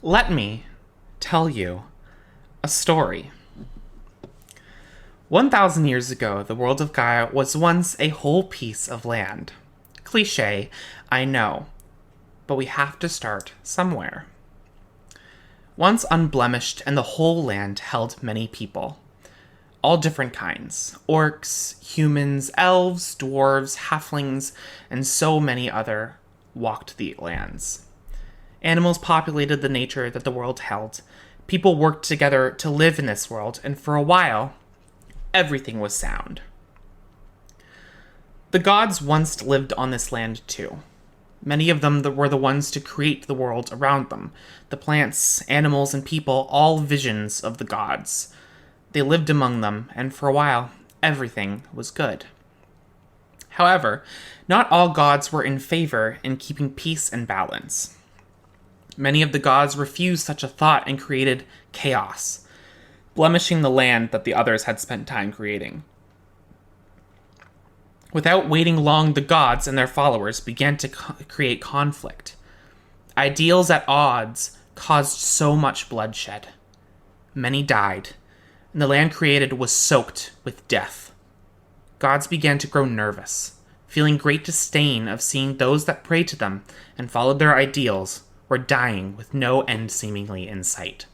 Let me tell you a story. 1,000 years ago, the world of Gaia was once a whole piece of land. Cliché, I know, but we have to start somewhere. Once unblemished, and the whole land held many people. All different kinds. Orcs, humans, elves, dwarves, halflings, and so many other walked the lands. Animals populated the nature that the world held. People worked together to live in this world, and for a while, everything was sound. The gods once lived on this land too. Many of them were the ones to create the world around them. The plants, animals, and people, all visions of the gods. They lived among them, and for a while, everything was good. However, not all gods were in favor in keeping peace and balance. Many of the gods refused such a thought and created chaos, blemishing the land that the others had spent time creating. Without waiting long, the gods and their followers began to create conflict. Ideals at odds caused so much bloodshed. Many died, and the land created was soaked with death. Gods began to grow nervous, feeling great disdain of seeing those that prayed to them and followed their ideals were dying with no end seemingly in sight.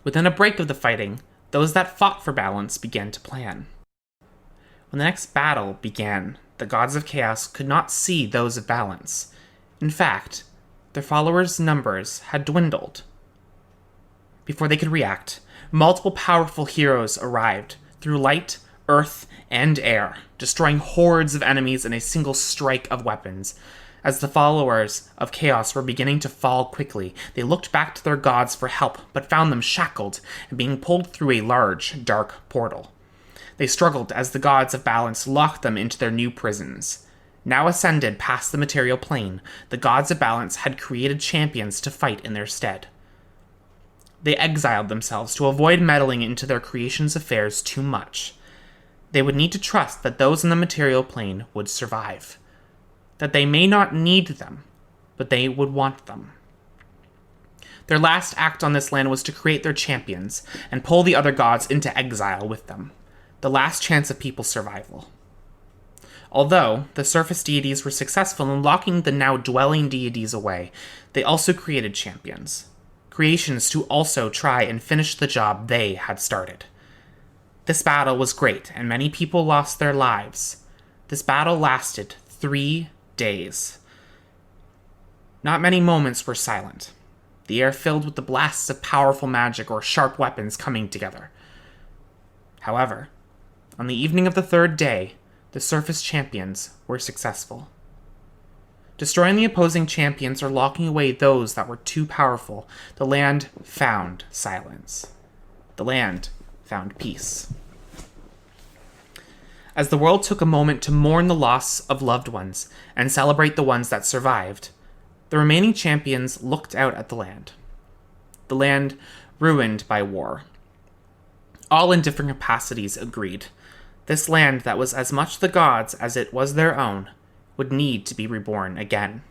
Within a break of the fighting, those that fought for balance began to plan. When the next battle began, the gods of chaos could not see those of balance. In fact, their followers' numbers had dwindled. Before they could react, multiple powerful heroes arrived through light, earth, and air, destroying hordes of enemies in a single strike of weapons. As the followers of chaos were beginning to fall quickly, they looked back to their gods for help, but found them shackled and being pulled through a large, dark portal. They struggled as the gods of balance locked them into their new prisons. Now ascended past the material plane, the gods of balance had created champions to fight in their stead. They exiled themselves to avoid meddling into their creation's affairs too much. They would need to trust that those in the material plane would survive. That they may not need them, but they would want them. Their last act on this land was to create their champions and pull the other gods into exile with them. The last chance of people's survival. Although the surface deities were successful in locking the now dwelling deities away, they also created champions. Creations to also try and finish the job they had started. This battle was great, and many people lost their lives. This battle lasted 3 days. Not many moments were silent. The air filled with the blasts of powerful magic or sharp weapons coming together. However, on the evening of the 3rd day, the surface champions were successful. Destroying the opposing champions or locking away those that were too powerful, the land found silence. The land found peace. As the world took a moment to mourn the loss of loved ones and celebrate the ones that survived, the remaining champions looked out at the land. The land ruined by war. All in different capacities agreed. This land that was as much the gods as it was their own would need to be reborn again.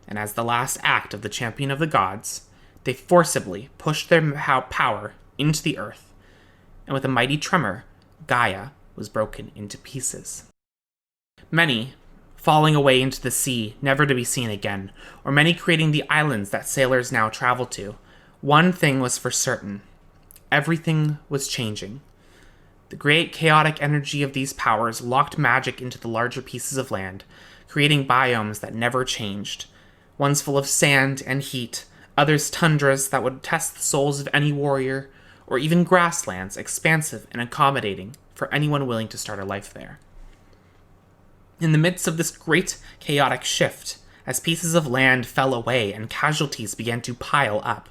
And as the last act of the champion of the gods, they forcibly pushed their power into the earth, and with a mighty tremor, Gaia was broken into pieces. Many falling away into the sea, never to be seen again, or many creating the islands that sailors now travel to. One thing was for certain. Everything was changing. The great chaotic energy of these powers locked magic into the larger pieces of land, creating biomes that never changed. Ones full of sand and heat, others tundras that would test the souls of any warrior, or even grasslands expansive and accommodating for anyone willing to start a life there. In the midst of this great chaotic shift, as pieces of land fell away and casualties began to pile up,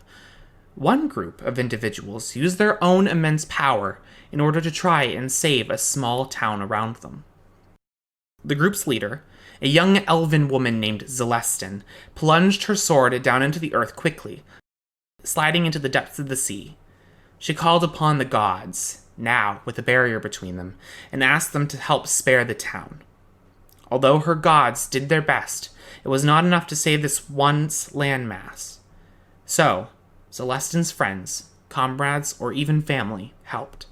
one group of individuals used their own immense power in order to try and save a small town around them. The group's leader, a young elven woman named Xelestin, plunged her sword down into the earth quickly, sliding into the depths of the sea. She called upon the gods, now with a barrier between them, and asked them to help spare the town. Although her gods did their best, it was not enough to save this once landmass. So, Xelestin's friends, comrades, or even family helped.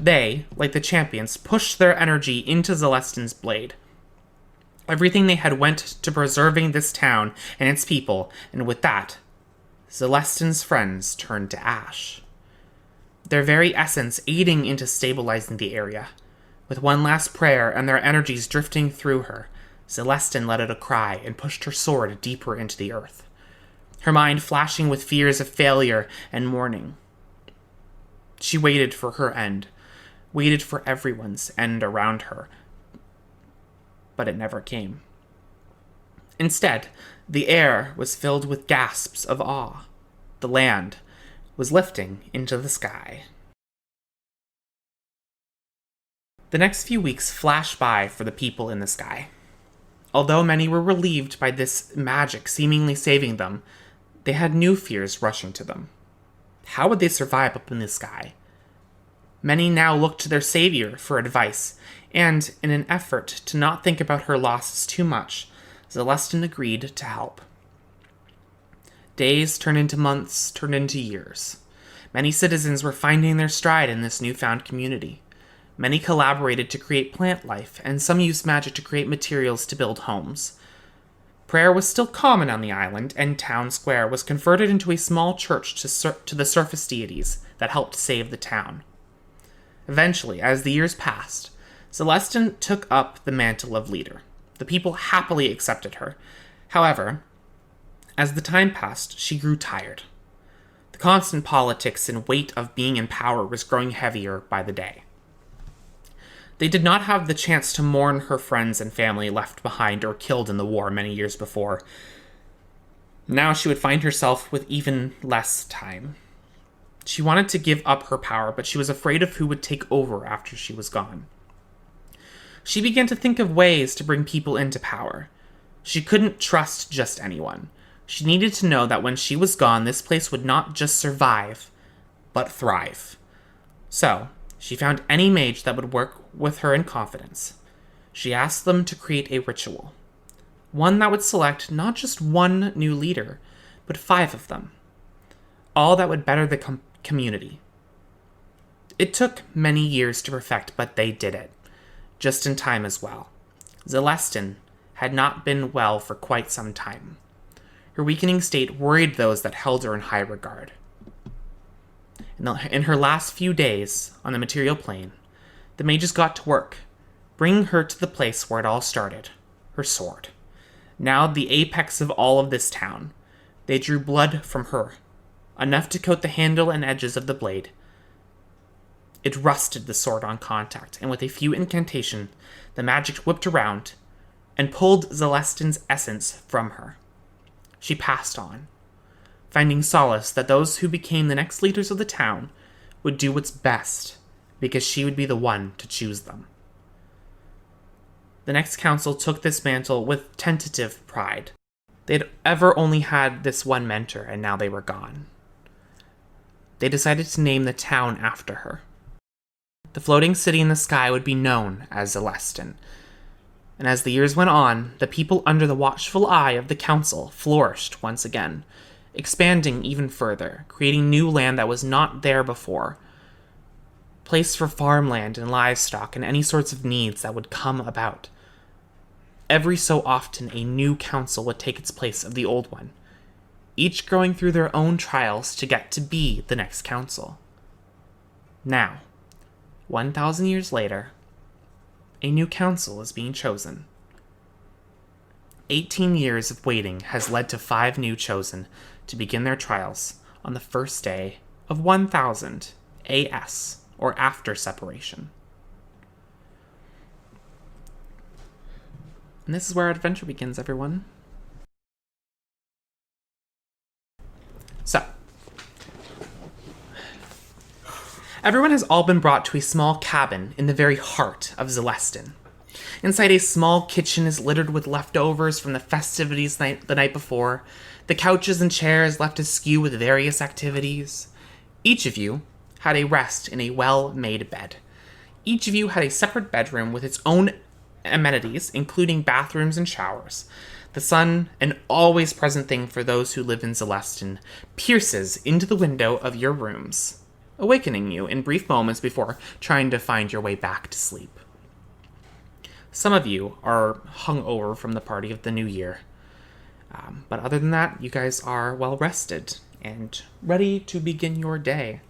They, like the champions, pushed their energy into Xelestin's blade. Everything they had went to preserving this town and its people, and with that, Xelestin's friends turned to ash. Their very essence aiding into stabilizing the area. With one last prayer and their energies drifting through her, Xelestin let out a cry and pushed her sword deeper into the earth, her mind flashing with fears of failure and mourning. She waited for her end, waited for everyone's end around her, but it never came. Instead, the air was filled with gasps of awe. The land was lifting into the sky. The next few weeks flashed by for the people in the sky. Although many were relieved by this magic seemingly saving them, they had new fears rushing to them. How would they survive up in the sky? Many now looked to their savior for advice, and in an effort to not think about her losses too much, Xelestin agreed to help. Days turned into months, turned into years. Many citizens were finding their stride in this newfound community. Many collaborated to create plant life, and some used magic to create materials to build homes. Prayer was still common on the island, and Town Square was converted into a small church to the surface deities that helped save the town. Eventually, as the years passed, Xelestin took up the mantle of leader. The people happily accepted her. However, as the time passed, she grew tired. The constant politics and weight of being in power was growing heavier by the day. They did not have the chance to mourn her friends and family left behind or killed in the war many years before. Now she would find herself with even less time. She wanted to give up her power, but she was afraid of who would take over after she was gone. She began to think of ways to bring people into power. She couldn't trust just anyone. She needed to know that when she was gone, this place would not just survive, but thrive. So, she found any mage that would work with her in confidence. She asked them to create a ritual. One that would select not just one new leader, but 5 of them. All that would better the community. It took many years to perfect, but they did it. Just in time as well. Xelestin had not been well for quite some time. Her weakening state worried those that held her in high regard. In her last few days on the material plane, the mages got to work, bringing her to the place where it all started, her sword. Now the apex of all of this town, they drew blood from her, enough to coat the handle and edges of the blade. It rusted the sword on contact, and with a few incantations, the magic whipped around and pulled Xelestin's essence from her. She passed on, finding solace that those who became the next leaders of the town would do what's best, because she would be the one to choose them. The next council took this mantle with tentative pride. They'd ever only had this one mentor, and now they were gone. They decided to name the town after her. The floating city in the sky would be known as Xelestin. And as the years went on, the people under the watchful eye of the council flourished once again, expanding even further, creating new land that was not there before, place for farmland and livestock and any sorts of needs that would come about. Every so often, a new council would take its place of the old one, each growing through their own trials to get to be the next council. Now, 1,000 years later, a new council is being chosen. 18 years of waiting has led to 5 new chosen to begin their trials on the first day of 1000 AS, or after separation. And this is where our adventure begins, everyone. So, everyone has all been brought to a small cabin in the very heart of Xelestin. Inside, a small kitchen is littered with leftovers from the festivities the night before, the couches and chairs left askew with various activities. Each of you had a rest in a well-made bed. Each of you had a separate bedroom with its own amenities, including bathrooms and showers. The sun, an always present thing for those who live in Xelestin, pierces into the window of your rooms, awakening you in brief moments before trying to find your way back to sleep. Some of you are hungover from the party of the new year. But other than that, you guys are well rested and ready to begin your day.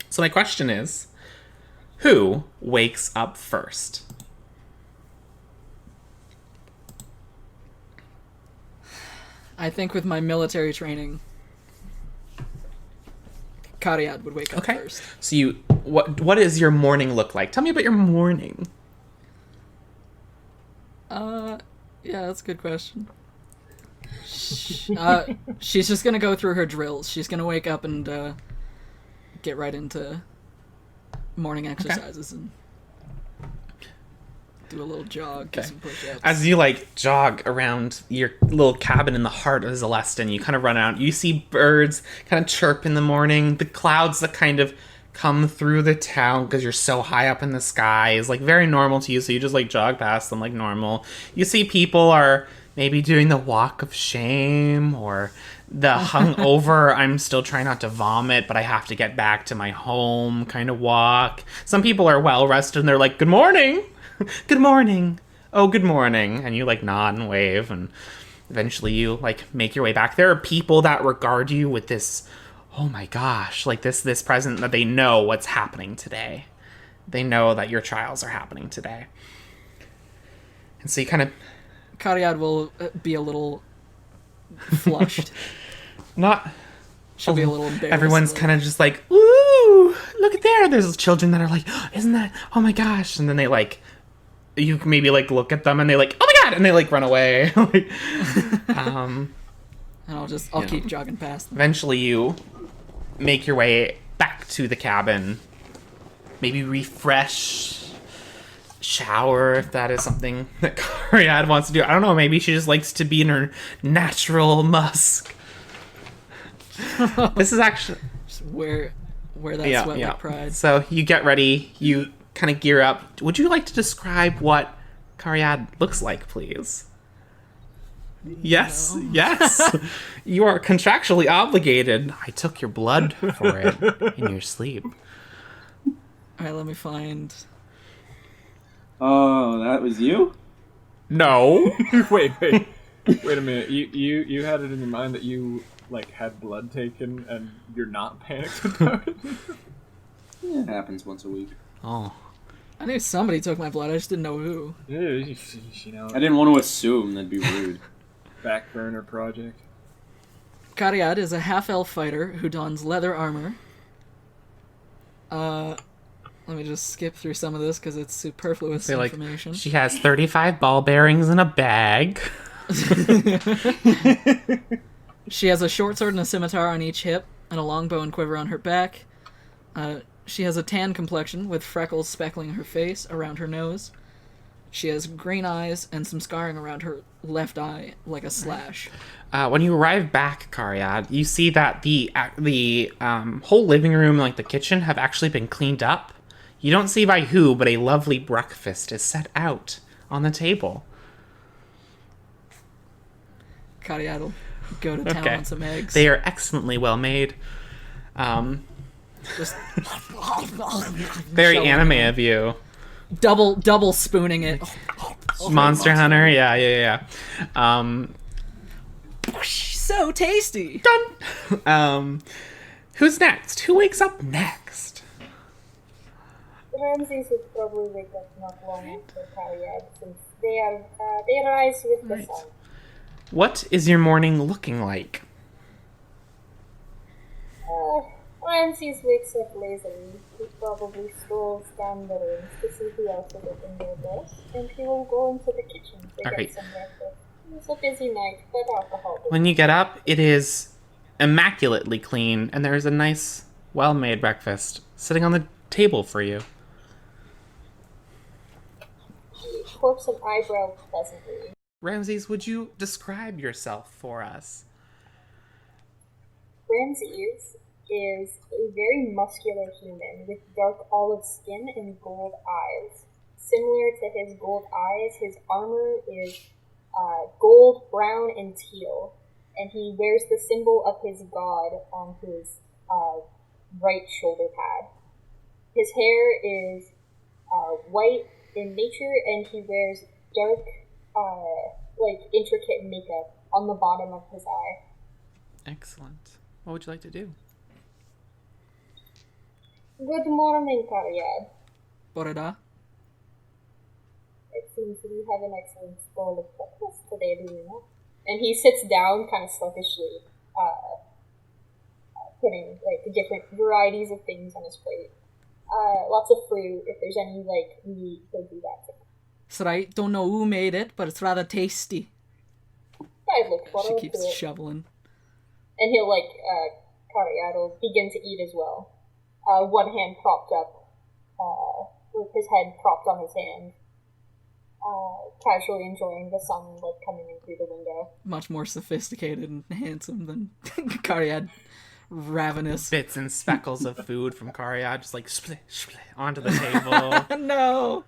So my question is, who wakes up first? I think with my military training, Kariad would wake up first. So what does your morning look like? Tell me about your morning. Yeah, that's a good question. She's just gonna go through her drills. She's gonna wake up and get right into morning exercises and do a little jog, get some push-ups. As you jog around your little cabin in the heart of Xelestin, you kind of run out. You see birds kind of chirp in the morning. The clouds that kind of come through the town because you're so high up in the sky is very normal to you. So you just jog past them like normal. You see people are maybe doing the walk of shame or the hungover, I'm still trying not to vomit, but I have to get back to my home kind of walk. Some people are well rested and they're like, good morning. Good morning. Oh, good morning. And you nod and wave, and eventually you make your way back. There are people that regard you with this, oh my gosh, this present that they know what's happening today. They know that your trials are happening today. And so you kind of... Kariad will be a little flushed. She'll be a little embarrassed. Everyone's kind of just ooh, look at there. There's children that are oh, isn't that, oh my gosh. And then they you maybe look at them and they oh my god, and they run away. And I'll keep jogging past them. Eventually you make your way back to the cabin. Maybe refresh, shower, if that is something that Kariad wants to do. I don't know, maybe she just likes to be in her natural musk. This is actually just wear that sweat like pride. So you get ready, you kind of gear up. Would you like to describe what Kariad looks like, please? Yes, yes. You are contractually obligated. I took your blood for it in your sleep. Alright, let me find... Oh, that was you? No. Wait a minute. You had it in your mind that you had blood taken and you're not panicked about it? Yeah, it happens once a week. Oh. I knew somebody took my blood, I just didn't know who. Yeah, you know. I didn't want to assume, that'd be rude. Back burner project. Kariad is a half-elf fighter who dons leather armor. Let me just skip through some of this because it's superfluous information. She has 35 ball bearings in a bag. She has a short sword and a scimitar on each hip, and a longbow and quiver on her back. She has a tan complexion with freckles speckling her face around her nose. She has green eyes and some scarring around her left eye, like a slash. When you arrive back, Kariad, you see that the whole living room, the kitchen, have actually been cleaned up. You don't see by who, but a lovely breakfast is set out on the table. Kariad will go to town on some eggs. They are excellently well made. Just very anime of you. Double spooning it. Monster Hunter, yeah. So tasty. Done. Who's next? Who wakes up next? Ramses would probably wake up not long after Kariad, since they rise with the sun. What is your morning looking like? Ramses wakes up lazily. He probably strolls down the rooms to see who else is opening their doors, and he will go into the kitchen to get some breakfast. It's a busy night, but alcohol. When you get up, it is immaculately clean, and there is a nice, well-made breakfast sitting on the table for you. He quirks an eyebrow pleasantly. Ramses, would you describe yourself for us? Ramses is a very muscular human with dark olive skin and gold eyes. Similar to his gold eyes, his armor is gold, brown, and teal. And he wears the symbol of his god on his right shoulder pad. His hair is white in nature, and he wears dark, intricate makeup on the bottom of his eye. Excellent. What would you like to do? Good morning, Karyad. Borada? It seems we have an excellent bowl of breakfast today, do you know? And he sits down kind of sluggishly, putting different varieties of things on his plate. Lots of fruit. If there's any meat, he'll do that too. That's right. Don't know who made it, but it's rather tasty. I'd look for She it. keeps shoveling. And he'll Karyad will begin to eat as well. One hand propped up, with his head propped on his hand. Casually enjoying the sun coming in through the window. Much more sophisticated and handsome than Karyad. Ravenous. Bits and speckles of food from Karyad just split onto the table. No!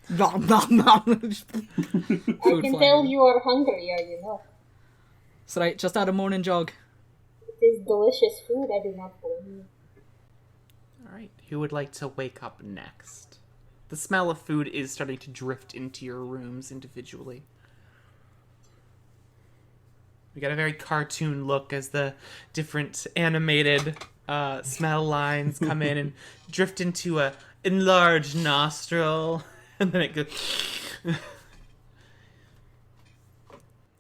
Nom nom nom! I can tell you are hungry, are you not? That's right, just had a morning jog. It is delicious food, I do not blame you. Alright, who would like to wake up next? The smell of food is starting to drift into your rooms individually. We got a very cartoon look as the different animated smell lines come in and drift into a enlarged nostril, and then it goes.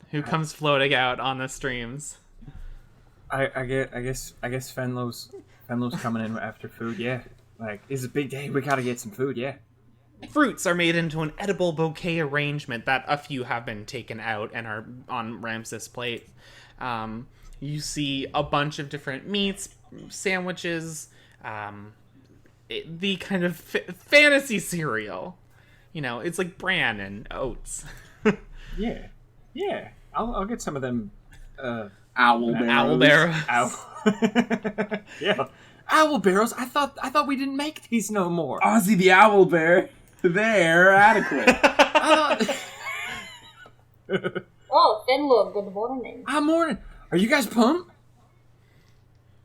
Who comes floating out on the streams? I guess Fenlo's coming in after food. Yeah, it's a big day. We gotta get some food. Yeah. Fruits are made into an edible bouquet arrangement that a few have been taken out and are on Ramses' plate. You see a bunch of different meats, sandwiches, the kind of fantasy cereal. It's like bran and oats. Yeah. I'll get some of them. Owl barrows. Yeah. Owl barrels. I thought we didn't make these no more. Ozzy the owl bear. They're adequate. Oh, Fenlo, good morning. Morning. Are you guys pumped?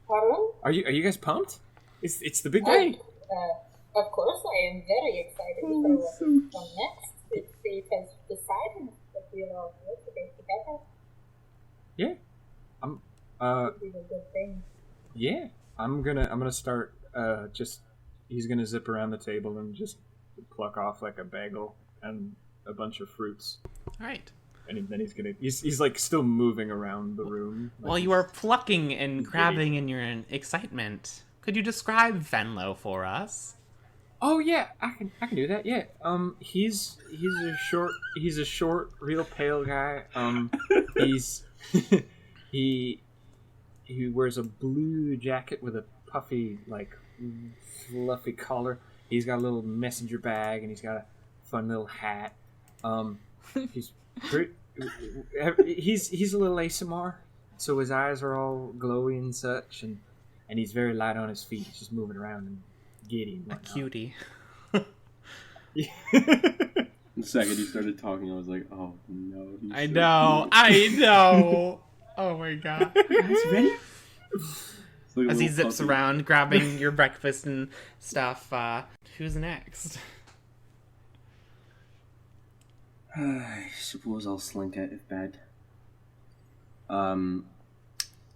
Pardon? Are you guys pumped? It's the big day. Of course I am very excited for what comes next. Fate has decided that we'll all work together. Yeah. It'll be a good thing. Yeah. I'm gonna start. He's gonna zip around the table and just pluck off a bagel and a bunch of fruits. All right. And then he's still moving around the room. While you are plucking and grabbing in your excitement, could you describe Venlo for us? Oh yeah, I can do that. Yeah. He's a short, real pale guy. He wears a blue jacket with a puffy, fluffy collar. He's got a little messenger bag, and he's got a fun little hat. He's a little ASMR, so his eyes are all glowy and such, and he's very light on his feet. He's just moving around and giddy and whatnot. A cutie. The second he started talking, I was like, oh no. I know. Oh my god. Guys, ready? As he zips around, grabbing your breakfast and stuff, who's next? I suppose I'll slink out of bed.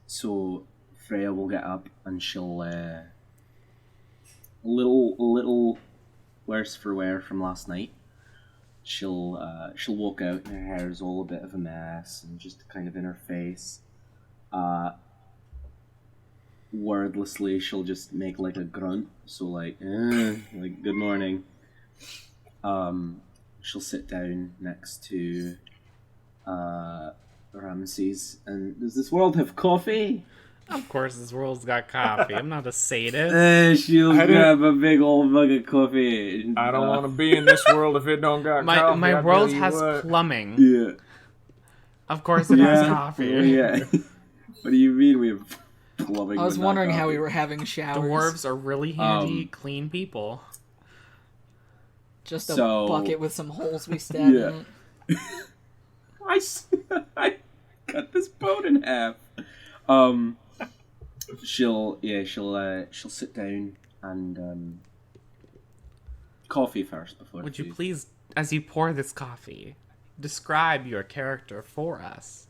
So Freya will get up and she'll a little worse for wear from last night. She'll walk out and her hair's all a bit of a mess and just kind of in her face. Wordlessly, she'll just make a grunt, so good morning. She'll sit down next to Ramesses, and does this world have coffee? Of course, this world's got coffee. I'm not a sadist. She'll grab a big old mug of coffee. I don't want to be in this world if it don't got coffee. My world has plumbing. Yeah. Of course it has coffee. Yeah. What do you mean we have plumbing? I was wondering how we were having showers. Dwarves are really handy, clean people. Just a bucket with some holes we stab in it. I cut this boat in half. She'll sit down and coffee first before. Would you please, as you pour this coffee, describe your character for us?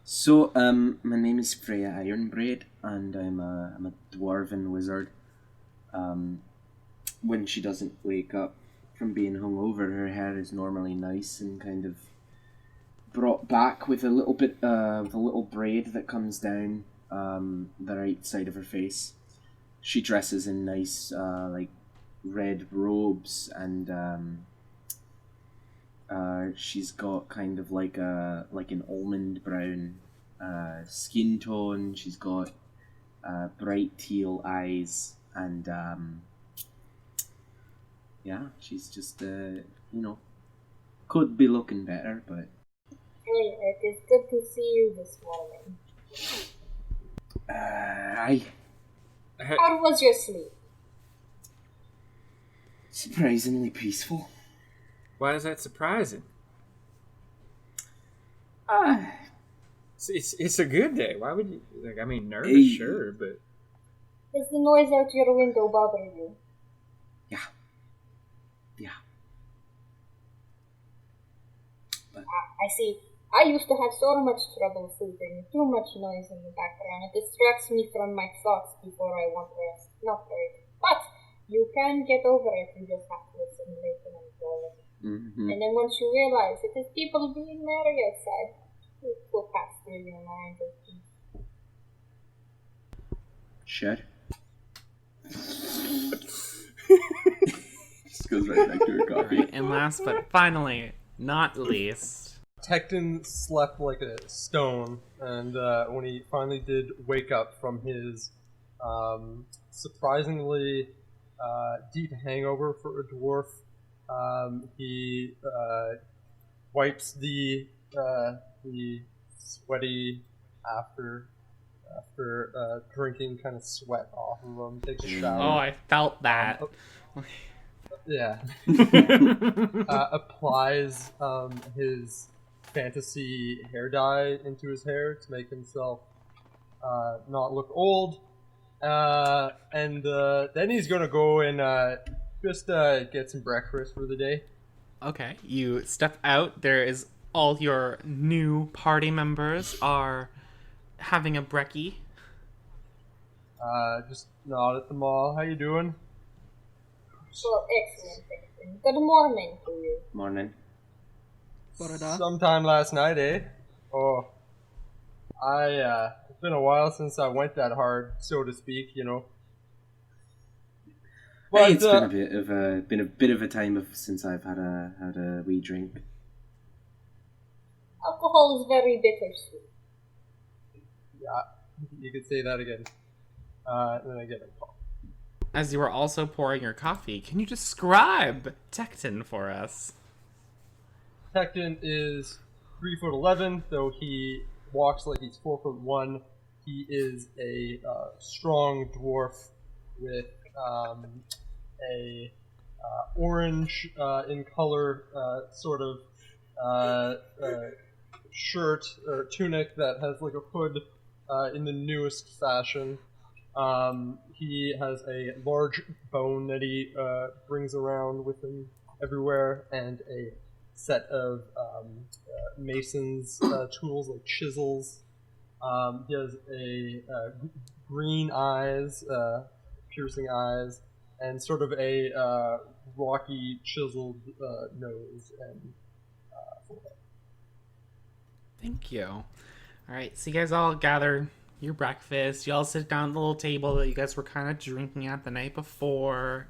So, my name is Freya Ironbraid, and I'm a dwarven wizard. When she doesn't wake up from being hungover, her hair is normally nice and kind of brought back with a little bit of a little braid that comes down the right side of her face. She dresses in nice like red robes, and she's got kind of like an almond brown skin tone. She's got bright teal eyes, and she's just could be looking better, but Hey, it is good to see you this morning. How was your sleep? Surprisingly peaceful. Why is that surprising? It's a good day. Why would you? Like, I mean, nervous, sure, but Does the noise out your window bother you? Yeah. But I see. I used to have so much trouble sleeping. Too much noise in the background. It distracts me from my thoughts before I want rest. Not great. But you can get over it. You just have to listen, listen, and enjoy it. mm-hmm. And then once you realize it is people being merry outside, it will pass through your mind as peace. Sure. Just goes right back to her coffee. Alright, and last but finally, not least... Tecton slept like a stone, and when he finally did wake up from his surprisingly deep hangover for a dwarf, he wipes the sweaty after drinking kind of sweat off of him, takes a shower. Oh, I felt that. Yeah. Applies his fantasy hair dye into his hair to make himself not look old. And then he's gonna go and just get some breakfast for the day. Okay, you step out. There is all your new party members are having a brekkie. Just nod at them all. How you doing? Well, excellent, excellent. Good morning to you. Morning. Sometime last night, eh? Oh, it's been a while since I went that hard, so to speak. You know. But, Hey, it's been a bit of a time since I've had a wee drink. Alcohol is very bittersweet. Yeah, you could say that again. And then I get a call. As you are also pouring your coffee, can you describe Tecton for us? Tecton is 3'11", though he walks like he's 4'1". He is a strong dwarf with a orange in color sort of shirt or tunic that has like a hood in the newest fashion. He has a large bone that he brings around with him everywhere, and a set of mason's tools like chisels. He has a green eyes, piercing eyes, and sort of a rocky, chiseled nose and forehead. Thank you. Alright, so you guys all gather your breakfast. You all sit down at the little table that you guys were kind of drinking at the night before.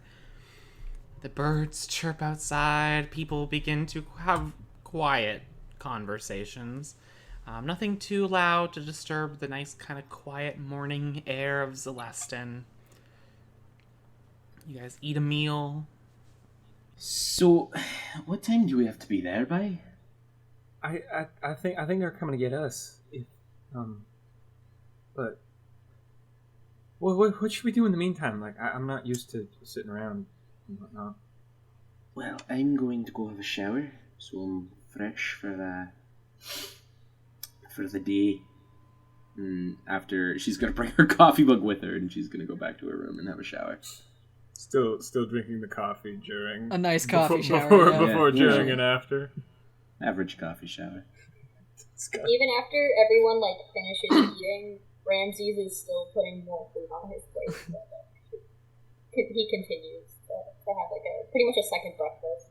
The birds chirp outside. People begin to have quiet conversations. Nothing too loud to disturb the nice kind of quiet morning air of Xelestin. You guys eat a meal. So, what time do we have to be there by? I think they're coming to get us. But what should we do in the meantime? Like, I'm not used to sitting around and whatnot. Well, I'm going to go have a shower, so I'm fresh for the day. After she's gonna bring her coffee mug with her, and she's gonna go back to her room and have a shower. Still drinking the coffee during A nice coffee shower. Before, during, and after. Average coffee shower. Even after everyone finishes eating, Ramses is still putting more food on his plate. So he continues to have pretty much a second breakfast.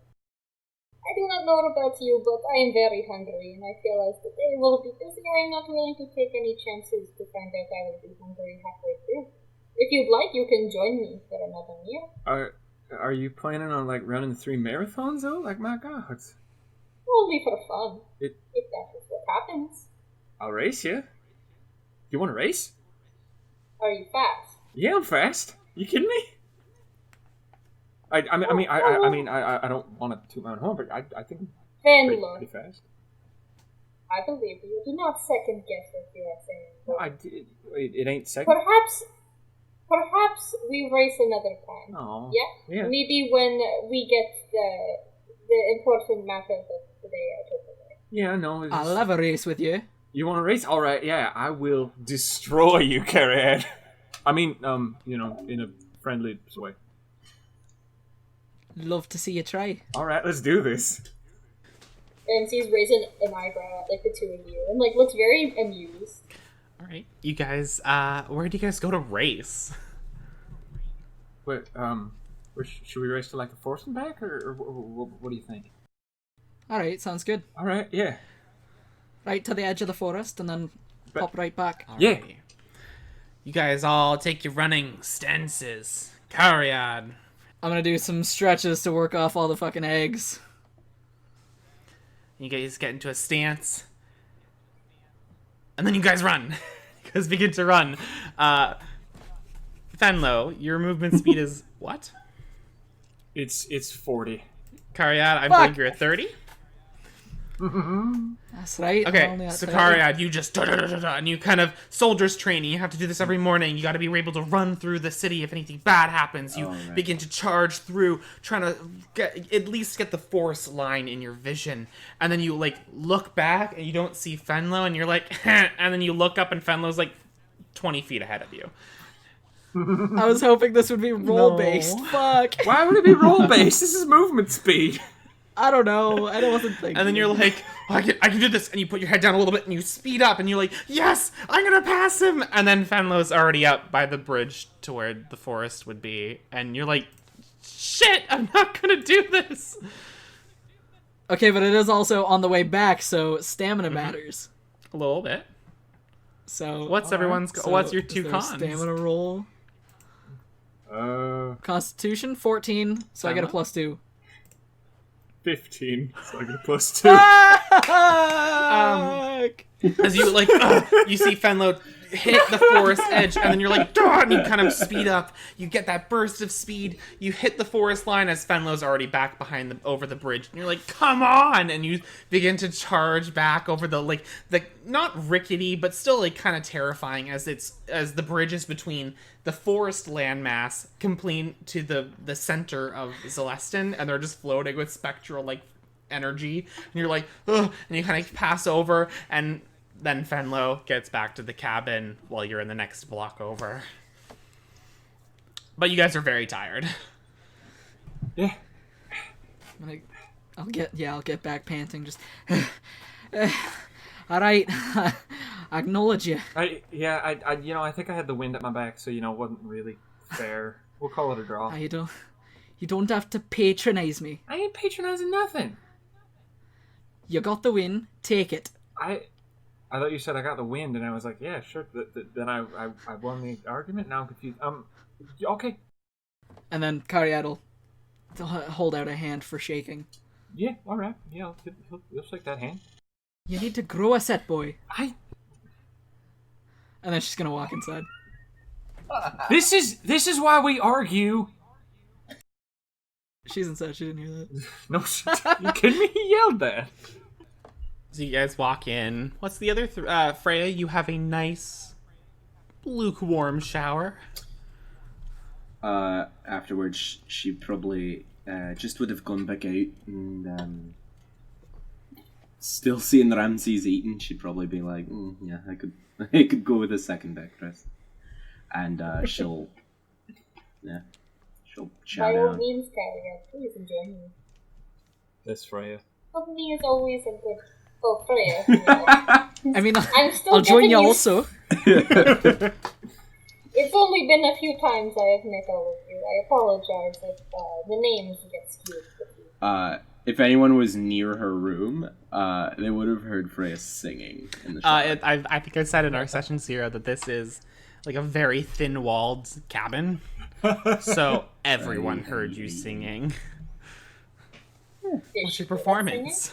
I do not know about you, but I am very hungry, and I feel as the day will be busy. I am not willing to take any chances to find out I will be hungry halfway through. If you'd like, you can join me for another meal. Are you planning on running 3 marathons though? My God. Only for fun. If that is what happens. I'll race you. You want to race? Are you fast? Yeah, I'm fast. You kidding me? I don't want to toot my own horn, but I think I'm pretty fast. I believe you. Do not second guess what you are saying. No, I did. It ain't second. Perhaps we race another time. Oh. Yeah? Maybe when we get the important matters of today out of the way. Yeah, no. I'll have a race with you. You want to race? All right. Yeah, I will destroy you, Carrot. I mean, in a friendly way. Love to see you try. All right, let's do this. And he's raising an eyebrow at the two of you, and looks very amused. All right, you guys. Where do you guys go to race? Wait, should we race to the forest and back, or what do you think? All right, sounds good. All right, yeah. Right to the edge of the forest, and then pop right back. Yeah. You guys all take your running stances. Cariad. I'm gonna do some stretches to work off all the fucking eggs. You guys get into a stance. And then you guys run. You guys begin to run. Fenlo, your movement speed is what? It's 40. Cariad, I believe you're at 30. That's right. Okay, so Cariad, you just and you kind of soldier's training. You have to do this every morning. You got to be able to run through the city if anything bad happens. You begin to charge through, trying to at least get the forest line in your vision. And then you look back and you don't see Fenlo, and you're like, and then you look up and Fenlo's 20 feet ahead of you. I was hoping this would be roll-based. Fuck. Why would it be roll-based? This is movement speed. I don't know. I wasn't thinking. And then you're like, I can do this. And you put your head down a little bit and you speed up and you're like, yes, I'm going to pass him. And then Fenlo's already up by the bridge to where the forest would be. And you're like, shit, I'm not going to do this. Okay, but it is also on the way back, so stamina matters. A little bit. So what's what's your two cons? Stamina roll. Constitution 14, so I get a +2. 15, so I get a +2. As you you see Fenlo hit the forest edge, and then you're like, duh, and you kind of speed up. You get that burst of speed. You hit the forest line as Fenlo's already back behind over the bridge, and you're like, come on! And you begin to charge back over the not rickety, but still kind of terrifying as the bridge is between the forest landmass complete to the center of Xelestin, and they're just floating with spectral energy, and you're like, ugh, and you kind of pass over, and then Fenlo gets back to the cabin while you're in the next block over. But you guys are very tired. Yeah. I'll get back panting. Just, all right. I acknowledge you. I think I had the wind at my back, so it wasn't really fair. We'll call it a draw. You don't have to patronize me. I ain't patronizing nothing. You got the win. Take it. I thought you said I got the wind, and I was like, yeah, sure. Then I won the argument. Now I'm confused. Okay. And then Cariad will hold out a hand for shaking. Yeah, all right. Yeah, he'll shake that hand. You need to grow a set, boy. And then she's gonna walk inside. This is why we argue. She's inside. She didn't hear that. No, you kidding me? He yelled that. So you guys walk in. What's the other? Freya, you have a nice lukewarm shower. Afterwards, she probably just would have gone back out and Still seeing Ramses eating, she'd probably be like, yeah, I could go with a second actress. And she'll By chat all out. means, Carrier, please enjoy me. This Freya. Company is always a good. Oh, Freya. Yeah. I mean, I'm still I'll join getting you used- also. It's only been a few times I have met all of you. I apologize if the names get skewed. If anyone was near her room, they would have heard Freya singing in the shower. I think I said in our session 0 that this is like a very thin-walled cabin, so everyone heard you singing. What's your performance?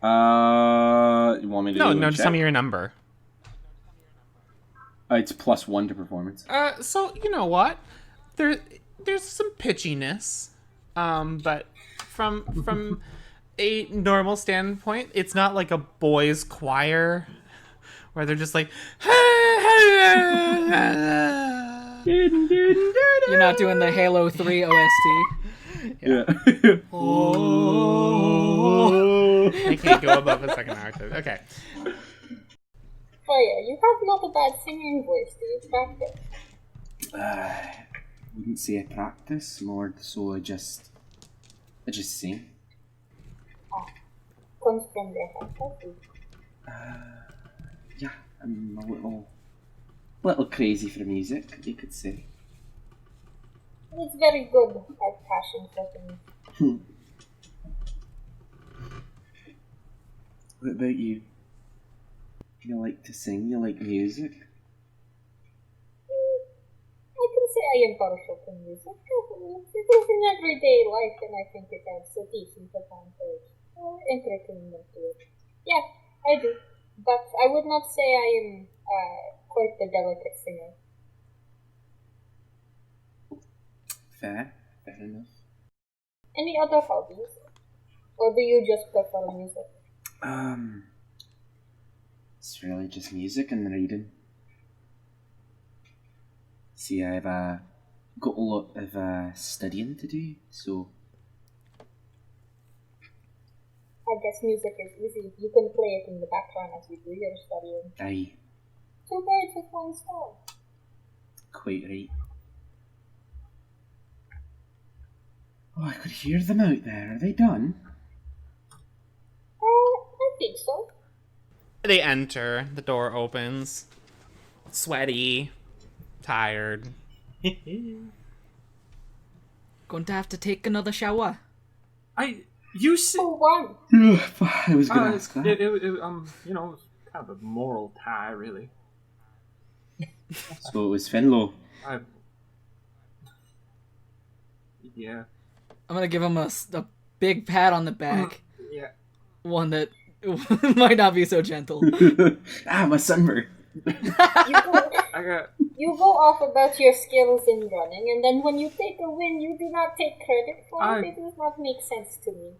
You want me to do a No, just check? tell me your number. It's +1 to performance. So you know what? There's some pitchiness, but from a normal standpoint, it's not like a boys' choir where they're just like. You're not doing the Halo 3 OST. Yeah. I can't go above a second octave. Okay. Freya, you have not a bad singing voice. Do you practice? Wouldn't say I practice, more so I just sing. Comes from their heart. Yeah, I'm a little crazy for music, you could say. It's very good. I have passion for things. What about you? You like to sing? You like music? I can say I am partial to music. It is in everyday life, and I think it adds a decent amount of entertainment to it. Yeah, I do. But I would not say I am quite the delicate singer. Fair enough. Any other hobbies? Or do you just prefer music? It's really just music and reading. See, I've got a lot of studying to do, so I guess music is easy. You can play it in the background as you do your studying. aye, Two birds with one stone. quite right. Oh, I could hear them out there. Are they done? I think so. They enter. The door opens. Sweaty. Tired. Going to have to take another shower. You see, For one. I was gonna ask that. it was kind of a moral tie, really. So it was Finlow. Yeah. I'm going to give him a big pat on the back. Yeah. One that might not be so gentle. My sunburn. You go off about your skills in running, and then when you take a win, you do not take credit for it. It does not make sense to me.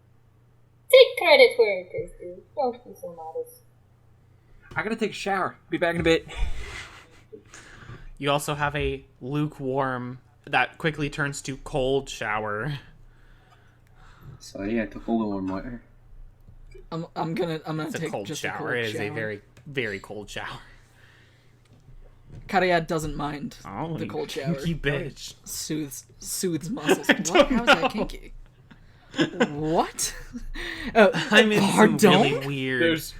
Take credit where it is due. Don't be so modest. I gotta take a shower. Be back in a bit. You also have a lukewarm that quickly turns to cold shower. Sorry, I took all the warm water. I'm gonna It's a take cold just shower. a It cold is shower. a very, very cold shower. Karayad doesn't mind Oh, the cold shower. You bitch. Soothes muscles. don't What? How is that know. kinky? What? I'm in pardon? some really weird There's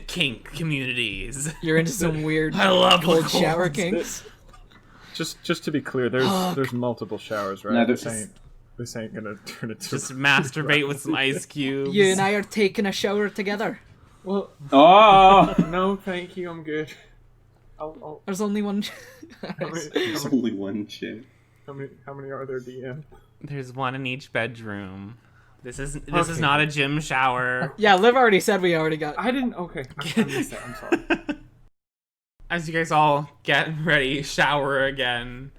kink communities. You're into some weird I love cold the shower cold. kinks. just to be clear, there's multiple showers, right? No, This ain't gonna turn into Just masturbate with some ice cubes. You and I are taking a shower together. Well, Oh! no, thank you. I'm good. I'll There's only one. There's only one chick. how many are there, DM? There's one in each bedroom. This is Okay. not a gym shower. Yeah, Liv already said we already got. I didn't. Okay, I missed that. I'm sorry. As you guys all get ready, shower again,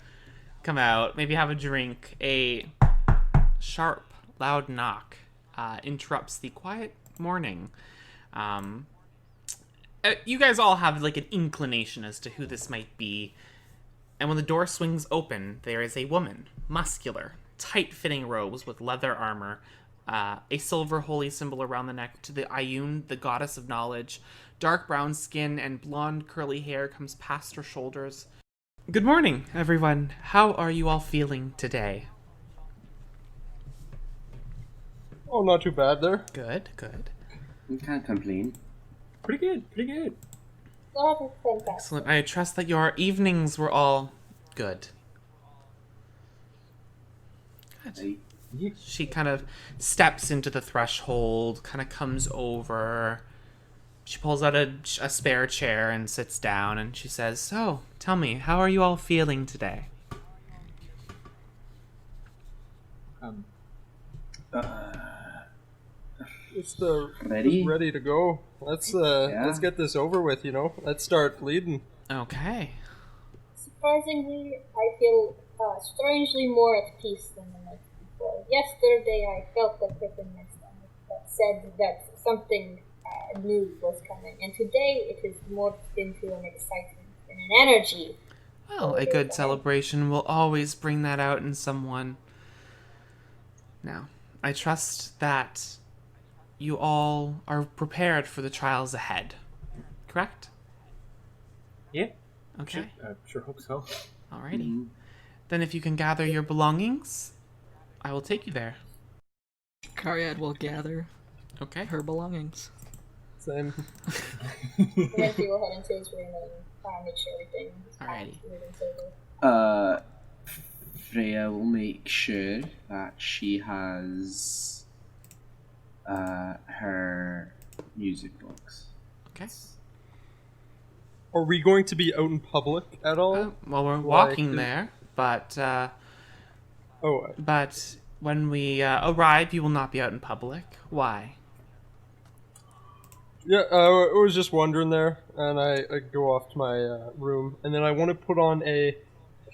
come out, maybe have a drink, a sharp, loud knock interrupts the quiet morning. You guys all have like an inclination as to who this might be. And when the door swings open, there is a woman, muscular, tight-fitting robes with leather armor, a silver holy symbol around the neck. To the Ayun, the goddess of knowledge. Dark brown skin and blonde curly hair comes past her shoulders. Good morning, everyone. How are you all feeling today? Oh, not too bad there. Good, good. You can't complain. Pretty good, pretty good. That is fantastic. Excellent. I trust that your evenings were all good. Good. She kind of steps into the threshold, kind of comes over. She pulls out a spare chair and sits down, and she says, "So, tell me, how are you all feeling today?" It's Ready? ready to go. Let's get this over with, you know. Let's start bleeding. Okay. Surprisingly, I feel strangely more at peace than the night before. Yesterday, I felt a pit in my stomach that said that something new was coming, and today it is morphed into an excitement and an energy. Well, a good celebration will always bring that out in someone. Now, I trust that you all are prepared for the trials ahead. Correct? Yeah. Okay. Sure hope so. Alrighty. Then if you can gather your belongings, I will take you there. Cariad will gather Okay. her belongings. Same. And then he will head into his room and make sure everything is Alrighty. over. Freya will make sure that she has her music box. Okay. Are we going to be out in public at all? Well, we're walking Like, there, but Oh, when we arrive, you will not be out in public. Why? yeah, I was just wondering there, and I go off to my room, and then I want to put on a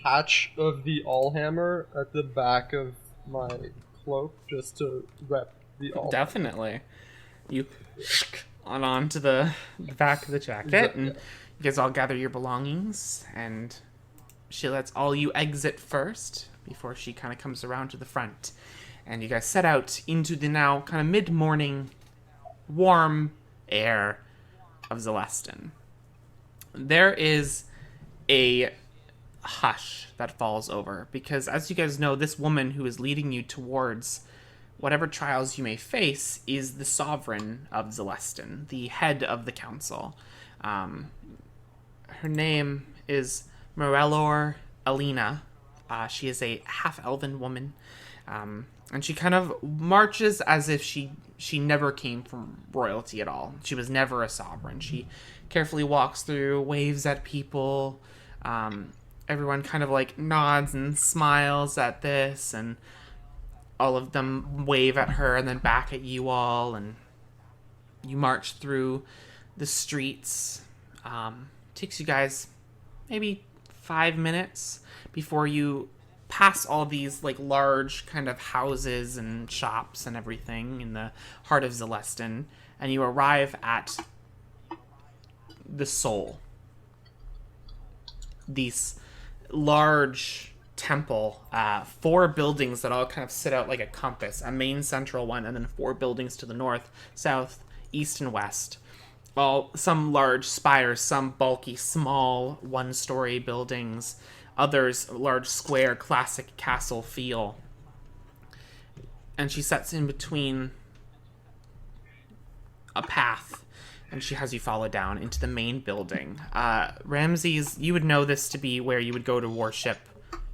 patch of the Allhammer at the back of my cloak, just to rep the Allhammer. Definitely. You onto the back of the jacket, and you guys all gather your belongings, and she lets all you exit first before she kind of comes around to the front. And you guys set out into the now kind of mid-morning warm air of Xelestin. There is a hush that falls over, because as you guys know, this woman who is leading you towards whatever trials you may face is the sovereign of Xelestin, the head of the council. Her name is Morellor Alina. She is a half-elven woman, and she kind of marches as if she never came from royalty at all. She was never a sovereign. She carefully walks through, waves at people. Everyone kind of like nods and smiles at this, and all of them wave at her and then back at you all, and you march through the streets. Takes you guys maybe 5 minutes before you pass all these like large kind of houses and shops and everything in the heart of Xelestin, and you arrive at the Soul. These large temple, 4 buildings that all kind of sit out like a compass, a main central one, and then 4 buildings to the north, south, east, and west. All some large spires, some bulky, small, one-story buildings, others large, square, classic castle feel. And she sets in between a path, and she has you follow down into the main building. Ramses, you would know this to be where you would go to worship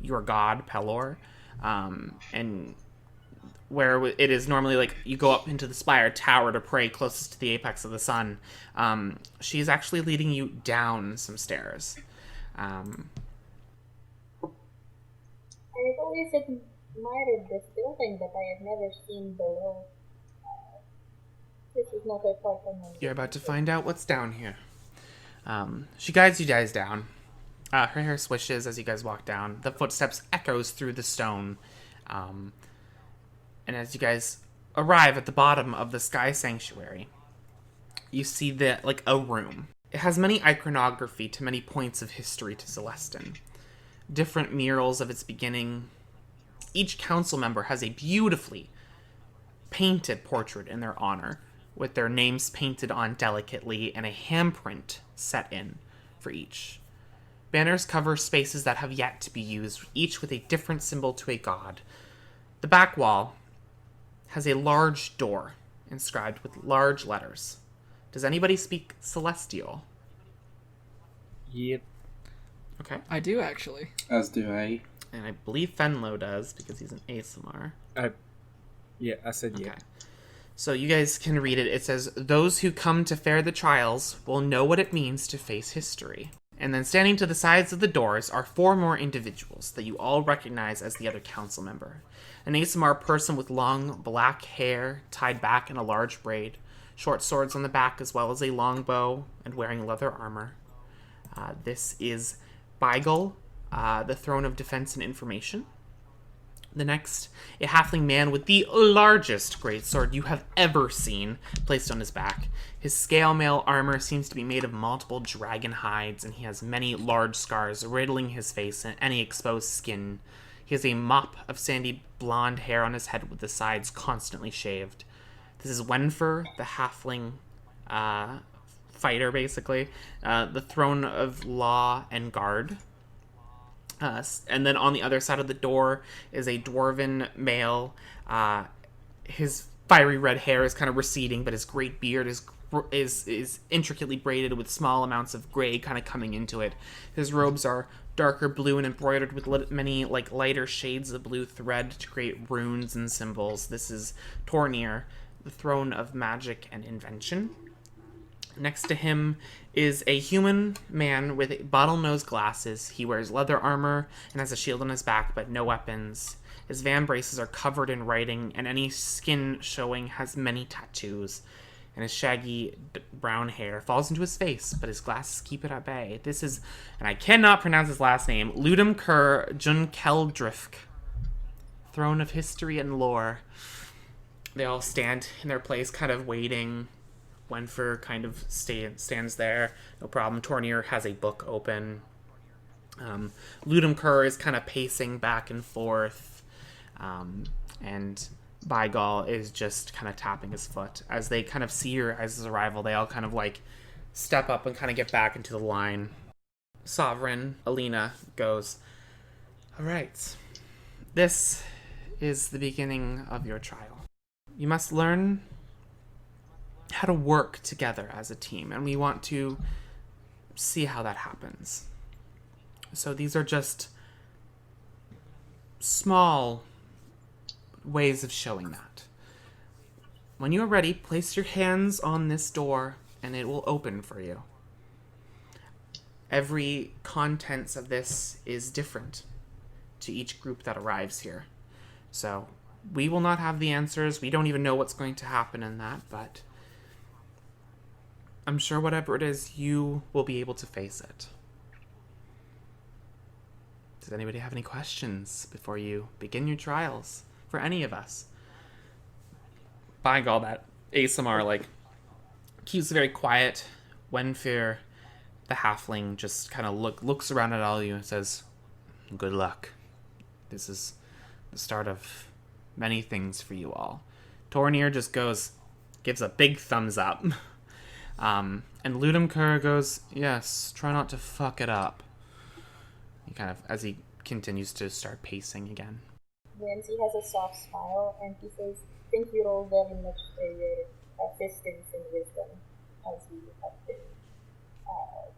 your god, Pelor, and where it is normally like you go up into the spire tower to pray closest to the apex of the sun. She's actually leading you down some stairs. I've always admired this building, but I have never seen below. This is not a part of my... You're about to find out what's down here. She guides you guys down. Her hair swishes as you guys walk down. The footsteps echoes through the stone. And as you guys arrive at the bottom of the Sky Sanctuary, you see a room. It has many iconography to many points of history to Xelestin. Different murals of its beginning. Each council member has a beautifully painted portrait in their honor, with their names painted on delicately and a handprint set in for each. Banners cover spaces that have yet to be used, each with a different symbol to a god. The back wall has a large door inscribed with large letters. Does anybody speak Celestial? Yep. Okay. I do, actually. As do I. And I believe Fenlo does, because he's an ASMR. I said yeah. Okay. So you guys can read it. It says, "Those who come to fare the trials will know what it means to face history." And then standing to the sides of the doors are 4 more individuals that you all recognize as the other council member. An ASMR person with long black hair tied back in a large braid, short swords on the back as well as a long bow, and wearing leather armor. This is Beigel, the Throne of Defense and Information. The next, a halfling man with the largest greatsword you have ever seen placed on his back. His scale mail armor seems to be made of multiple dragon hides, and he has many large scars riddling his face and any exposed skin. He has a mop of sandy blonde hair on his head with the sides constantly shaved. This is Wenfer, the halfling fighter, basically. The Throne of Law and Guard. And then on the other side of the door is a dwarven male. His fiery red hair is kind of receding, but his great beard is intricately braided with small amounts of gray kind of coming into it. His robes are darker blue and embroidered with many lighter shades of blue thread to create runes and symbols. This is Tornir, the Throne of Magic and Invention. Next to him is a human man with bottlenose glasses. He wears leather armor and has a shield on his back, but no weapons. His van braces are covered in writing, and any skin showing has many tattoos. And his shaggy brown hair falls into his face, but his glasses keep it at bay. This is, and I cannot pronounce his last name, Ludum Kur Junkeldrifk, Throne of History and Lore. They all stand in their place, kind of waiting. Wenfer kind of stands there, no problem. Tornir has a book open. Ludum Kur is kind of pacing back and forth. And Beigel is just kind of tapping his foot. As they kind of see your guys' arrival, they all kind of step up and kind of get back into the line. Sovereign Alina goes, "All right, this is the beginning of your trial. You must learn how to work together as a team, and we want to see how that happens. So these are just small ways of showing that. When you are ready, place your hands on this door and it will open for you. Every contents of this is different to each group that arrives here. So we will not have the answers. We don't even know what's going to happen in that, but I'm sure whatever it is, you will be able to face it. Does anybody have any questions before you begin your trials for any of us? Beigel, that ASMR, keeps very quiet. Wenfer, the halfling, just kind of looks around at all of you and says, "Good luck. This is the start of many things for you all." Tornir just gives a big thumbs up. And Ludum Kur goes, "Yes, try not to fuck it up." He kind of, as he continues to start pacing again. Ramsey has a soft smile and he says, "Thank you all very much for your assistance and wisdom as we have been,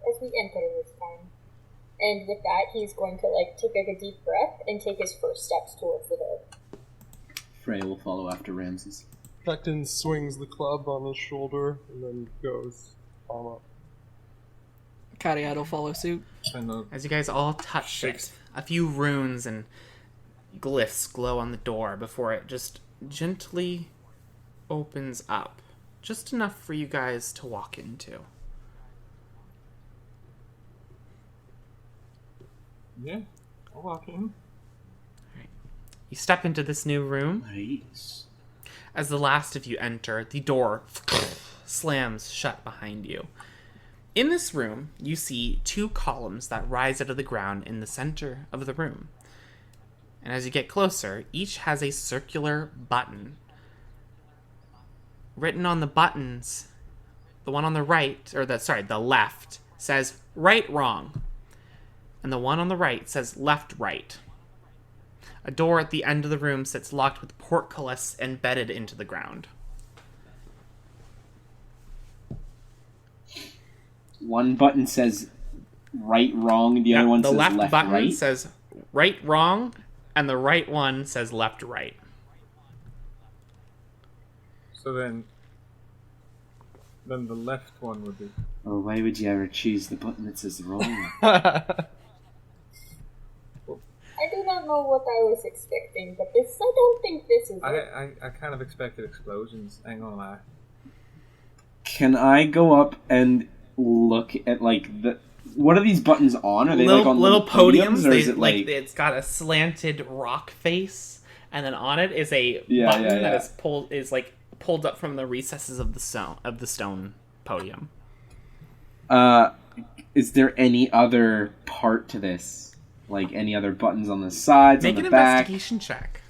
as we enter this time." And with that, he's going to take a deep breath and take his first steps towards the door. Frey will follow after Ramses. Becton swings the club on his shoulder and then goes palm up. Cariad will follow suit. As you guys all touch it, a few runes and glyphs glow on the door before it just gently opens up. Just enough for you guys to walk into. Yeah, I'll walk in. You step into this new room. Nice. As the last of you enter, the door slams shut behind you. In this room, you see 2 columns that rise out of the ground in the center of the room. And as you get closer, each has a circular button written on the buttons, the one on the right, or the left, says right, wrong. And the one on the right says left, right. A door at the end of the room sits locked with portcullis embedded into the ground. One button says right, wrong, the other one says left, right? The left button says right, wrong, and the right one says left, right. So then the left one would be... Oh, why would you ever choose the button that says wrong? I do not know what I was expecting, but I don't think this is it. I kind of expected explosions, I ain't gonna lie. Can I go up and look at, like, what are these buttons on? Are they like on little podiums? or is it like... it's got a slanted rock face, and then on it is a button that is pulled up from the recesses of the stone podium. Is there any other part to this? Like any other buttons on the sides, Make on the an back? investigation check.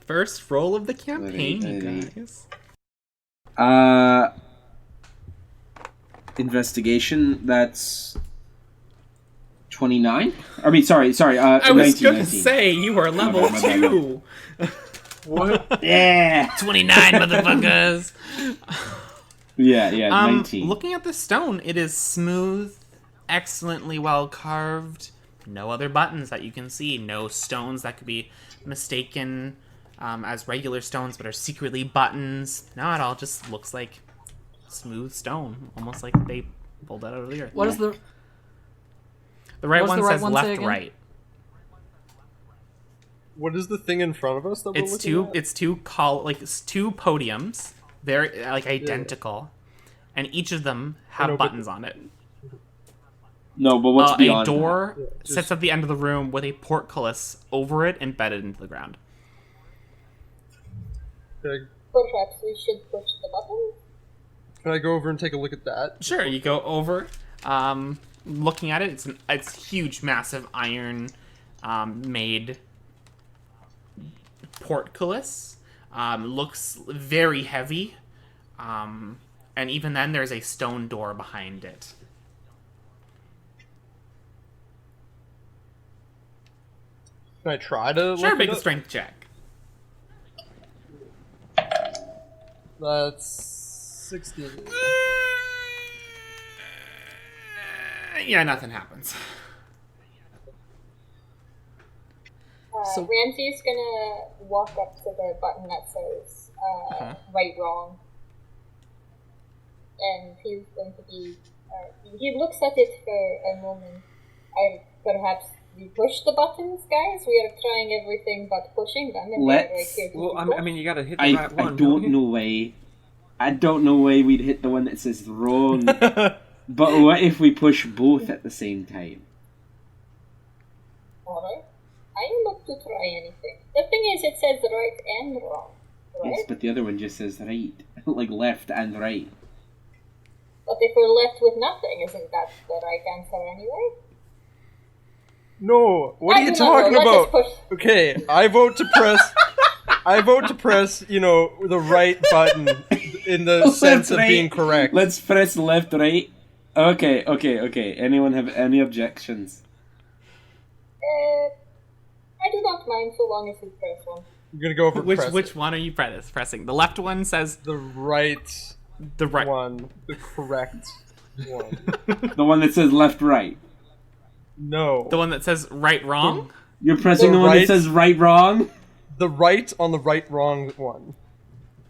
First roll of the campaign, you guys. Investigation, that's 29? I mean, sorry. I was 19, gonna 19. say, you are level 2! What? Yeah! 29, motherfuckers! Yeah, 19. Looking at the stone, it is smooth, excellently well carved. No other buttons that you can see. No stones that could be mistaken as regular stones, but are secretly buttons. No, it all just looks like smooth stone, almost like they pulled that out of the earth. What is the right what one does the right says one say left, again? right. What is the thing in front of us that we're looking at? It's two podiums, very identical, and each of them have buttons on it. No, but what's beyond a door that? sits at the end of the room with a portcullis over it embedded into the ground. Okay. Perhaps we should push the button? Can I go over and take a look at that? Sure, you go over, looking at it. It's huge, massive iron made portcullis. Looks very heavy, and even then, there's a stone door behind it. Can I try to Sure, look make it a up? strength check. That's 16. Yeah, nothing happens. So- Ramsey's gonna walk up to the button that says right, wrong. And he's going to be... he looks at it for a moment. Perhaps we push the buttons, guys? We are trying everything but pushing them. And they're right here to Well, be I mean, you gotta hit the right one. I don't know why we'd hit the one that says wrong. But what if we push both at the same time? Alright. I am up to try anything. The thing is, it says right and wrong. Right? Yes, but the other one just says right. Like left and right. But if we're left with nothing, isn't that the right answer anyway? No, what are you I do not talking know. Let us about? push. Okay, I vote to press. The right button in the sense of right. being correct. Let's press left, right. Okay. Anyone have any objections? I do not mind so long as we press one. I'm gonna go over press Which one are you pressing? The left one says the right one, the correct one. The one that says left, right. No, The one that says right, wrong? You're pressing the one right- that says right, wrong? the right on the right wrong one.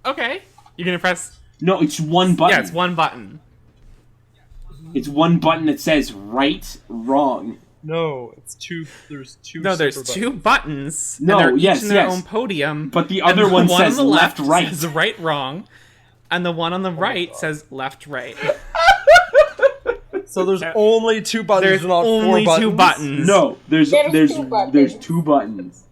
Okay. You're gonna press... No, it's one button. Yeah, it's one button. It's one button that says right, wrong. No, it's two. There's two. No, there's super two buttons. No, and they're yes, each in their yes. own podium. But the and other one on says the left, right. says right, wrong. And the one on the right says left, right. So there's only two buttons, There's not only four two buttons. No, there's There's two buttons. two buttons.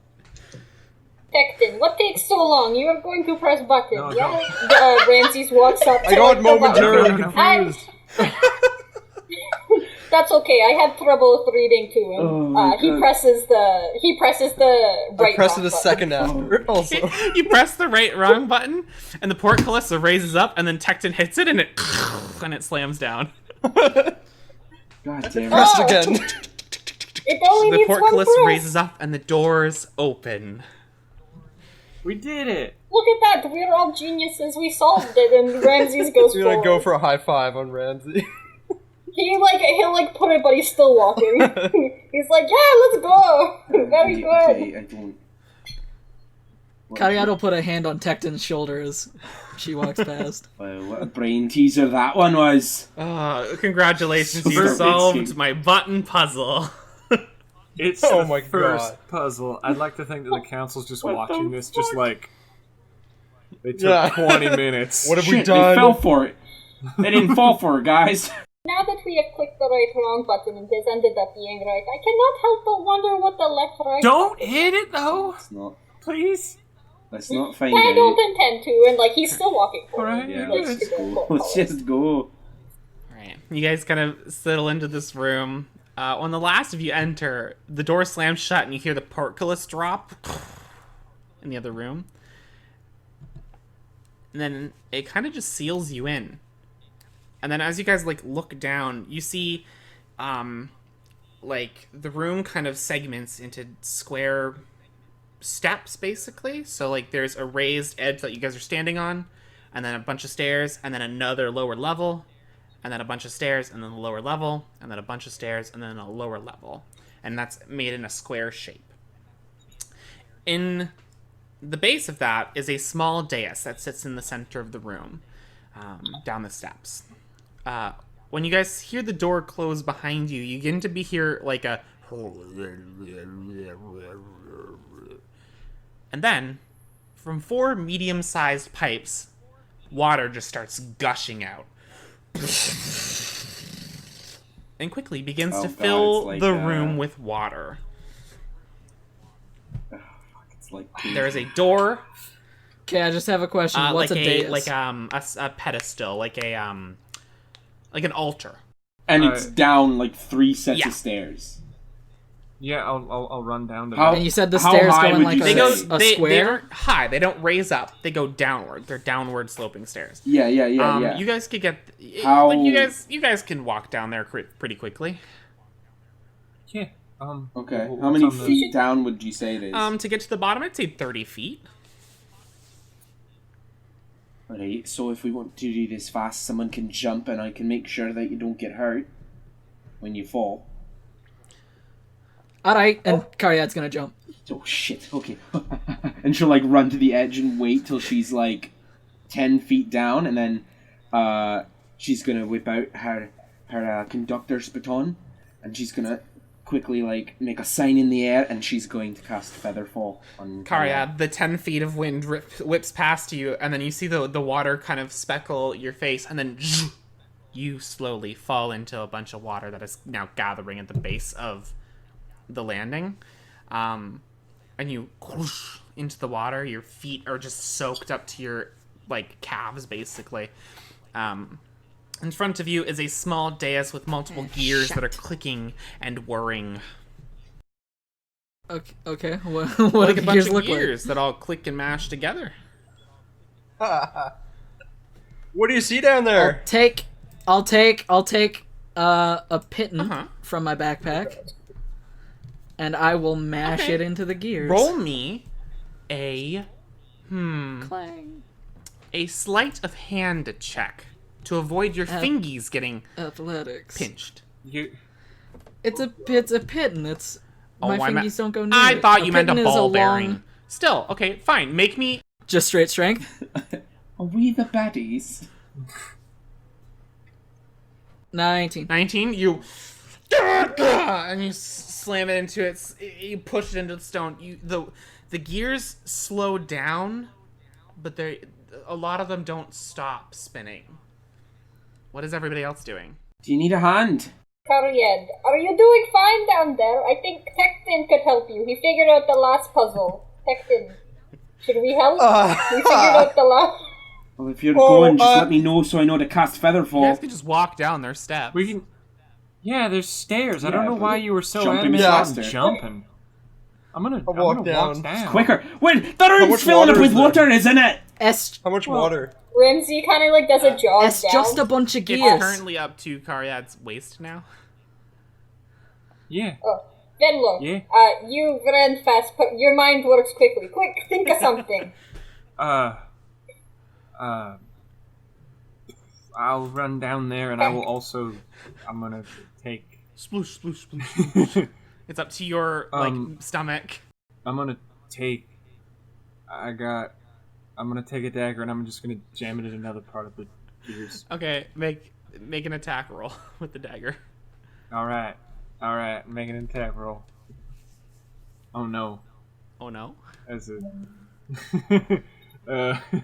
Tecton, what takes so long? You are going to press button. No, yeah? Ramses walks up to I got the button. momentarily No. confused. That's okay. I had trouble with reading too. And, he presses the right. I press it a button. second after. Also, You press the wrong button, and the portcullis raises up, and then Tecton hits it, and it slams down. God damn press it. it again. It only The needs one portcullis press. raises up, and the doors open. We did it. Look at that. We're all geniuses. We solved it. And Ramses goes You're gonna forward. go for a high five on Ramsey. He'll put it, but he's still walking. He's like, yeah, let's go. Very good. Okay, I don't... Cariad will put a hand on Tecton's shoulder as she walks past. Wow, what a brain teaser that one was. Congratulations, you Super solved bitchy. my button puzzle. It's Oh the my first God. puzzle. I'd like to think that the council's just watching this, just fuck? like they took Yeah. 20 minutes. What have we Shit, done? they fell for it. They didn't fall for it, guys. Now that we have clicked the wrong button and this ended up being right, I cannot help but wonder what the left-right... Don't hit it though, Let's not... please. Let's not find I out. don't intend to, and he's still walking forward. Alright, He Yeah, likes let's to go. go Let's just go. Right. You guys kind of settle into this room. When the last of you enter, the door slams shut and you hear the portcullis drop in the other room. And then it kind of just seals you in. And then as you guys look down, you see the room kind of segments into square steps basically. So there's a raised edge that you guys are standing on, and then a bunch of stairs, and then another lower level, and then a bunch of stairs, and then a lower level, and then a bunch of stairs, and then a lower level. And that's made in a square shape. In the base of that is a small dais that sits in the center of the room, down the steps. When you guys hear the door close behind you, you begin to hear a... And then, from 4 medium-sized pipes, water just starts gushing out. And quickly begins Oh to God, fill it's like, the room with water. It's like... There is a door, Okay, I just have a question. What's a dais? a pedestal, like an altar. And it's down 3 sets Yeah. of stairs. Yeah, I'll run down to How- that. And you said the How stairs high go in would you a, They say? go. a They square? aren't high. They don't raise up. They go downward. They're downward sloping stairs. Yeah. You guys could get. How- You guys can walk down there pretty quickly. Yeah. Okay, what's how many on the- feet down would you say it is? To get to the bottom, I'd say 30 feet. Alright, so if we want to do this fast, someone can jump and I can make sure that you don't get hurt when you fall. Alright, and Cariad's gonna jump. Oh shit, okay. And she'll run to the edge and wait till she's 10 feet down, and then she's gonna whip out her conductor's baton, and she's gonna quickly make a sign in the air, and she's going to cast Featherfall on Cariad, the 10 feet of wind whips past you, and then you see the water kind of speckle your face, and then you slowly fall into a bunch of water that is now gathering at the base of the landing. And you whoosh into the water. Your feet are just soaked up to your calves, basically. In front of you is a small dais with multiple gears that are clicking and whirring. Okay. What do Like the a bunch gears of look gears that all click and mash together. What do you see down there? I'll take a pitten Uh-huh. from my backpack, and I will mash Okay. it into the gears. Roll me a Clang. a sleight of hand check to avoid your fingies getting Athletics. pinched. You, It's a pitten. It's my I meant- fingies don't go near I it. thought you meant a pitten is ball long- bearing. Still, okay, fine. Make me Just straight strength. Are we the baddies? 19. 19. You and you slam it into it. You push it into the stone. The gears slow down, but a lot of them don't stop spinning. What is everybody else doing? Do you need a hand? Cariad, are you doing fine down there? I think Tecton could help you. He figured out the last puzzle. Tecton, should we help? We figured out the last... Well, if you're going, just let me know so I know to cast You guys Featherfall. can just walk down their steps. we can. Yeah, there's stairs. I don't Yeah, know but why you were so jumping adamant about faster. jumping. I'm gonna walk walk down. down. Quicker. Wait, the room's much filling up water with is there? water, isn't it? S. How much water? Ramsey kind of like does a jog It's down. just a bunch of It's gears. currently up to Karyad's waist now. Yeah. Oh, Venlo, Yeah. you ran fast, but your mind works quickly. Quick, think of something. I'll run down there, and I will also. I'm gonna take. Sploosh, sploosh, sploosh. It's up to your stomach. I'm gonna take. I'm gonna take a dagger, and I'm just gonna jam it in another part of the gears. Okay, make an attack roll with the dagger. All right, make an attack roll. Oh no, Oh no. that's a.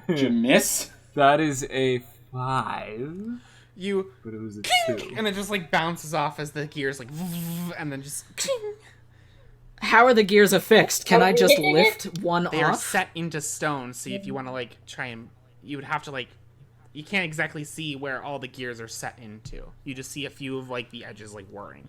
Did you miss? That is a 5, You but it was a 2. and it just like bounces off as the gears like and then just How are the gears affixed? Can Are I we just hitting lift one they are off? set into stone, so if you want to like try and you would have to like you can't exactly see where all the gears are set into. You just see a few of like the edges like whirring.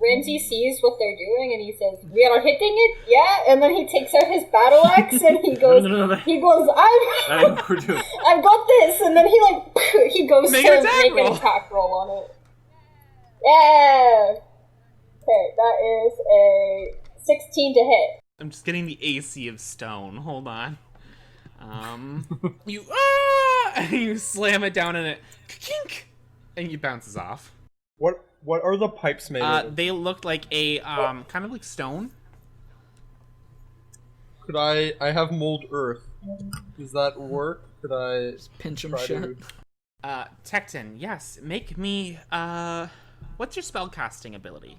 Ramsey sees what they're doing and he says, "We are hitting it, yeah." And then he takes out his battle axe and he goes, No. "That ain't what we're doing. I've got this." And then he like he goes Make to an attack make roll. an attack roll on it. Yeah. Okay, that is a 16 to hit. I'm just getting the AC of stone. Hold on. You and you slam it down in it, kink, and it bounces off. What are the pipes made of? They looked like a kind of like stone. Could I have mold earth? Does that work? Could I Pinch them try shut. to... Tecton, yes. Make me what's your spellcasting ability?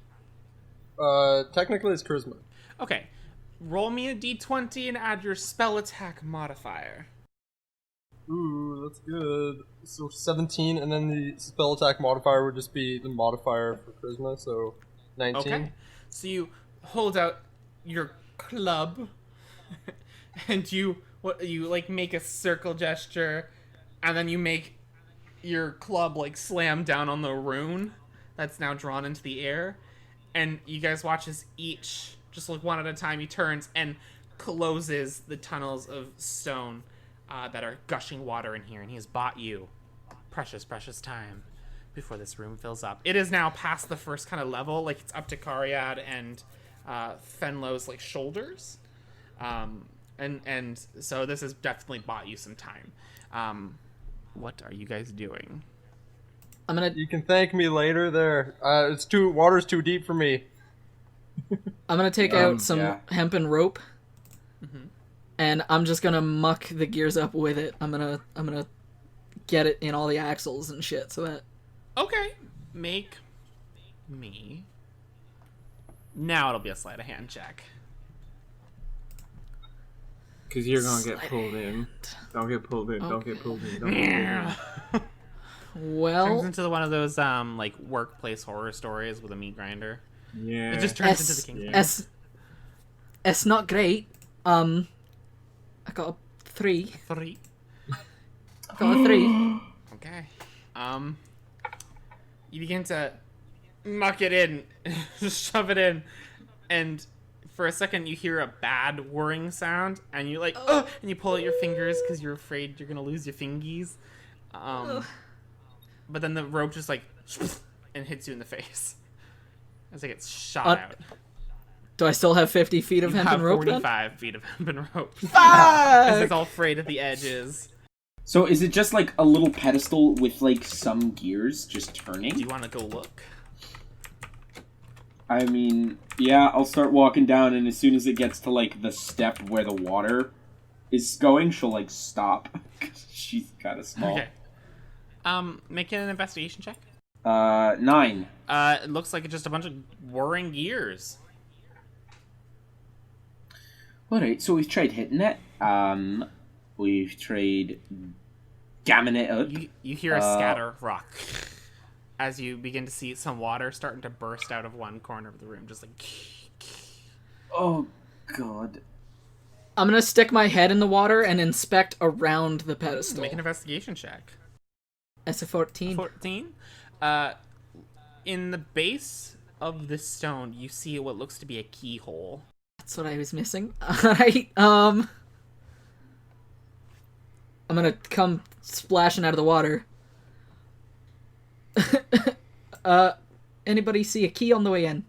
Technically it's charisma. Okay. Roll me a d20 and add your spell attack modifier. Ooh, that's good. So 17, and then the spell attack modifier would just be the modifier for charisma, so 19. Okay. So you hold out your club and you like make a circle gesture and then you make your club like slam down on the rune that's now drawn into the air, and you guys watch as each just like one at a time he turns and closes the tunnels of stone that are gushing water in here, and he has bought you precious time before this room fills up. It is now past the first kind of level, like it's up to Karyad and Fenlo's like shoulders, and so this has definitely bought you some time. What are you guys doing? I'm gonna You can thank me later there. Water's too deep for me. take out some yeah. hempen rope, and I'm just gonna muck the gears up with it. I'm gonna get it in all the axles and shit, so that Okay, make me. Now it'll be a sleight of hand check. Because you're gonna get pulled in. Don't get pulled in. Don't get pulled in. Don't get pulled in. well Turns into one of those like workplace horror stories with a meat grinder. Yeah. It just turns into the king. it's not great. I got a 3. 3. Got a 3. Okay. You begin to muck it in, just shove it in, and for a second you hear a bad whirring sound, and you like, and you pull out your fingers because you're afraid you're gonna lose your fingies. But then the rope just like and hits you in the face as it gets shot out. Do I still have 50 feet of You hempen have rope then? 45 feet of hempen rope. Fuck! Because it's all frayed at the edges. So is it just like a little pedestal with like some gears just turning? Do you want to go look? I mean, yeah, I'll start walking down, and as soon as it gets to like the step where the water is going, she'll like stop. 'Cause she's kind of small. Okay. Make an investigation check. 9. It looks like it's just a bunch of whirring gears. Alright, so we've tried hitting it. We've tried gamming it up. You hear a scatter rock as you begin to see some water starting to burst out of one corner of the room, just like. Oh, God. I'm gonna stick my head in the water and inspect around the pedestal. Make an investigation check. That's a 14. 14. In the base of this stone, you see what looks to be a keyhole. That's what I was missing. Alright, I'm gonna come splashing out of the water. Anybody see a key on the way in?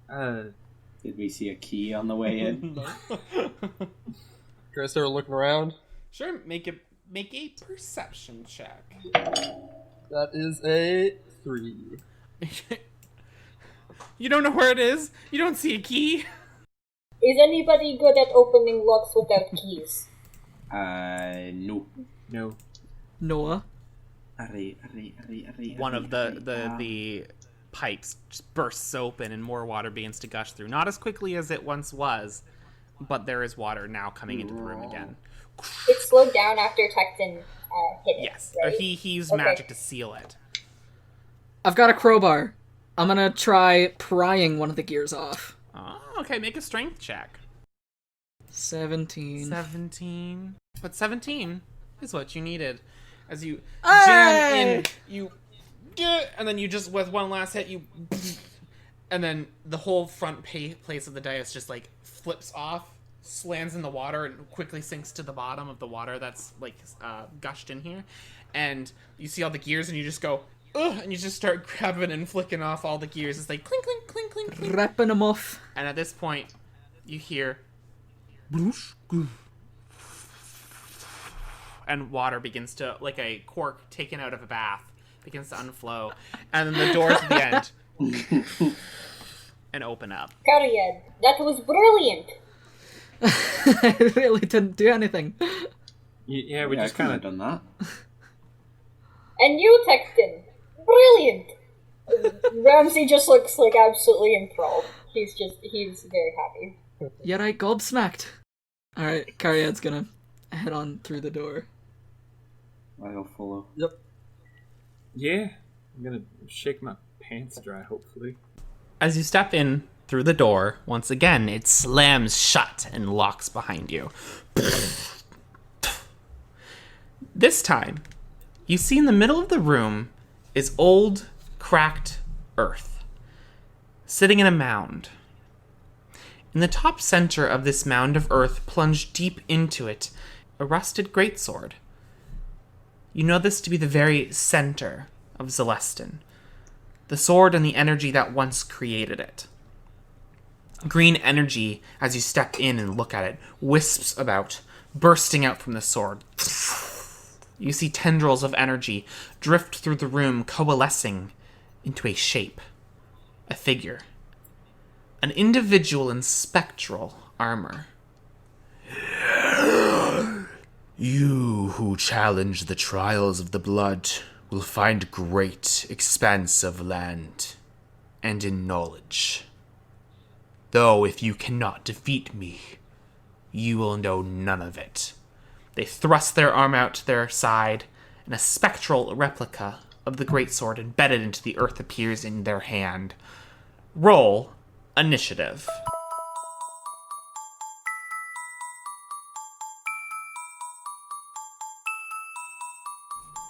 Did we see a key on the way in? Can I start looking around? Sure, make a perception check. That is a 3. You don't know where it is? You don't see a key? Is anybody good at opening locks without keys? No. No. Noah. One of the pipes just bursts open and more water begins to gush through. Not as quickly as it once was, but there is water now coming into the room again. It slowed down after Tecton hit it. Yes, right? he used magic to seal it. I've got a crowbar. I'm gonna try prying one of the gears off. Oh, okay, make a strength check. 17. 17. But 17 is what you needed. As you Hey! jam in, you get, and then you just, with one last hit, you, and then the whole front place of the dais just, like, flips off, slams in the water, and quickly sinks to the bottom of the water that's, like, gushed in here. And you see all the gears, and you just go, ugh, and you just start grabbing and flicking off all the gears. It's like, clink, clink, clink, clink, clink. Wrapping them off. And at this point, you hear, and water begins to, like a cork taken out of a bath, begins to unflow. And then the doors at the end and open up. Cariad, that was brilliant! I really didn't do anything. Yeah, we Yeah, just I kind have of... done that. And you, Tecton, brilliant! Ramsey just looks like absolutely enthralled. He's very happy. Yet I gobsmacked. Alright, Cariad's gonna head on through the door. I'll follow. Yep. Yeah, I'm gonna shake my pants dry, hopefully. As you step in through the door, once again, it slams shut and locks behind you. This time, you see in the middle of the room is old, cracked earth, sitting in a mound. In the top center of this mound of earth, plunged deep into it, a rusted greatsword. You know this to be the very center of Xelestin, the sword and the energy that once created it. Green energy, as you step in and look at it, wisps about, bursting out from the sword. You see tendrils of energy drift through the room, coalescing into a shape, a figure, an individual in spectral armor. You who challenge the trials of the blood will find great expanse of land and in knowledge. Though if you cannot defeat me, you will know none of it. They thrust their arm out to their side, and a spectral replica of the greatsword embedded into the earth appears in their hand. Roll initiative.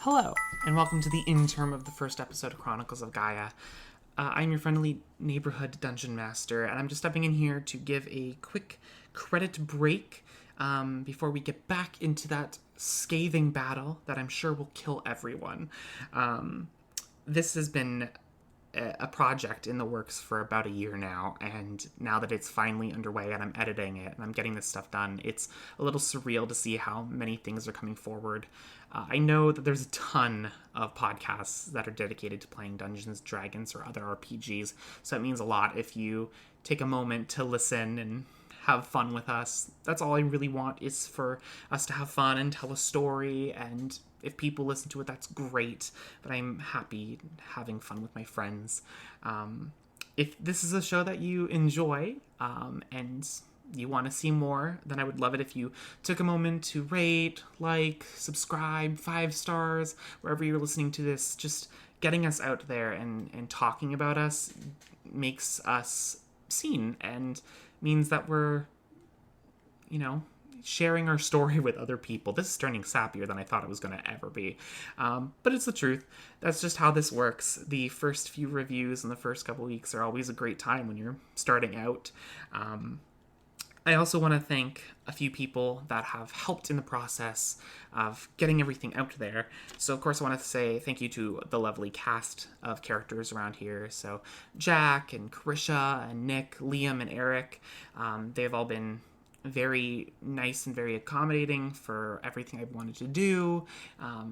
Hello, and welcome to the interim of the first episode of Chronicles of Gaia. I'm your friendly neighborhood dungeon master, and I'm just stepping in here to give a quick credit break before we get back into that scathing battle that I'm sure will kill everyone. This has been a project in the works for about a year now, and now that it's finally underway and I'm editing it and I'm getting this stuff done, it's a little surreal to see how many things are coming forward. I know that there's a ton of podcasts that are dedicated to playing Dungeons & Dragons or other RPGs, so it means a lot if you take a moment to listen and have fun with us. That's all I really want, is for us to have fun and tell a story, and if people listen to it, that's great, but I'm happy having fun with my friends. If this is a show that you enjoy, and you want to see more, then I would love it if you took a moment to rate, like, subscribe, 5 stars, wherever you're listening to this. Just getting us out there and talking about us makes us seen, and means that we're, sharing our story with other people. This is turning sappier than I thought it was going to ever be. But it's the truth. That's just how this works. The first few reviews and the first couple weeks are always a great time when you're starting out. I also want to thank a few people that have helped in the process of getting everything out there. So, of course, I want to say thank you to the lovely cast of characters around here. So, Jack and Carisha and Nick, Liam and Eric, they've all been very nice and very accommodating for everything I've wanted to do,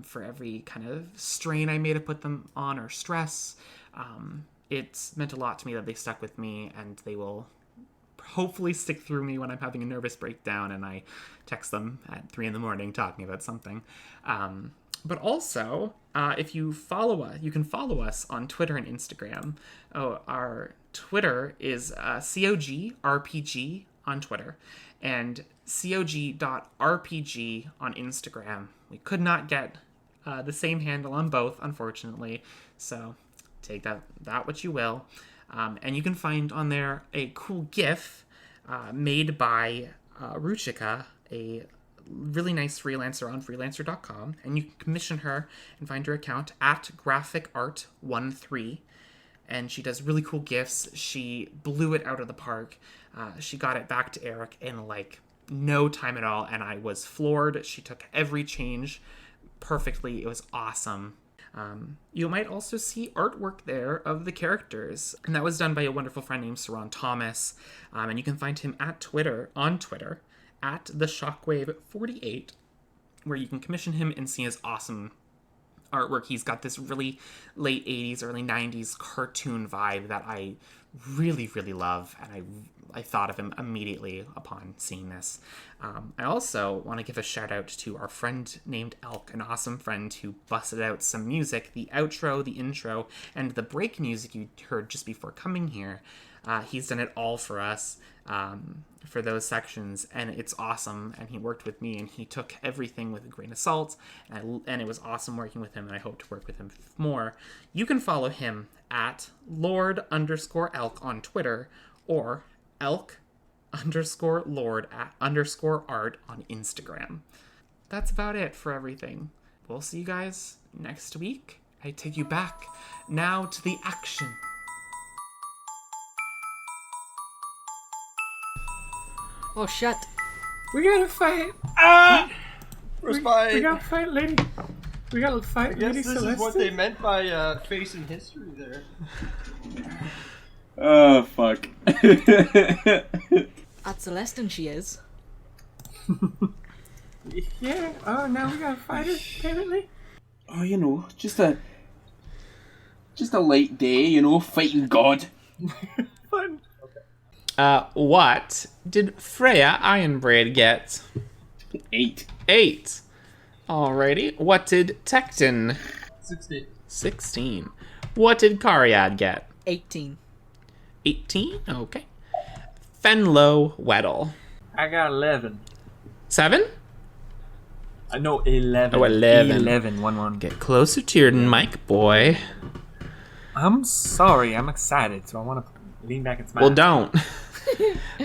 for every kind of strain I may have put them on or stress. It's meant a lot to me that they stuck with me, and they will hopefully stick through me when I'm having a nervous breakdown and I text them at 3 a.m. talking about something. But also, if you follow us, you can follow us on Twitter and Instagram. Our Twitter is COGRPG on Twitter and COG.RPG on Instagram. We could not get the same handle on both, unfortunately. So take that what you will. And you can find on there a cool GIF made by Ruchika, a really nice freelancer on freelancer.com. And you can commission her and find her account at graphicart13. And she does really cool GIFs. She blew it out of the park. She got it back to Eric in like no time at all. And I was floored. She took every change perfectly. It was awesome. You might also see artwork there of the characters, and that was done by a wonderful friend named Sieron Thomas, and you can find him on Twitter, at the Shockwave48, where you can commission him and see his awesome artwork. He's got this really late 80s, early 90s cartoon vibe that I really, really love, and I thought of him immediately upon seeing this. I also want to give a shout out to our friend named Elk, an awesome friend who busted out some music, the outro, the intro, and the break music you heard just before coming here. He's done it all for us for those sections, and it's awesome. And he worked with me, and he took everything with a grain of salt, and it was awesome working with him, and I hope to work with him more. You can follow him at Lord_Elk on Twitter, or Elk_Lord_art on Instagram. That's about it for everything. We'll see you guys next week. I take you back now to the action. Oh, shit. We gotta fight. First by... We gotta fight, lady. We gotta fight, I guess Lady this Xelestin. is what they meant by facing history there. Oh, fuck. At Xelestin she is. Yeah. Oh, now we gotta fight her, apparently. Oh, you know, just a late day, you know, fighting God. Fun. What did Freya Ironbraid get? 8. 8. Alrighty. What did Tecton? 16. What did Cariad get? 18. 18? Okay. Fenlo Weddle. I got 11. 7? No, 11. Oh, 11. 11. 1-1. Get closer to your mic, boy. I'm sorry. I'm excited, so I want to lean back and smile. Well, don't.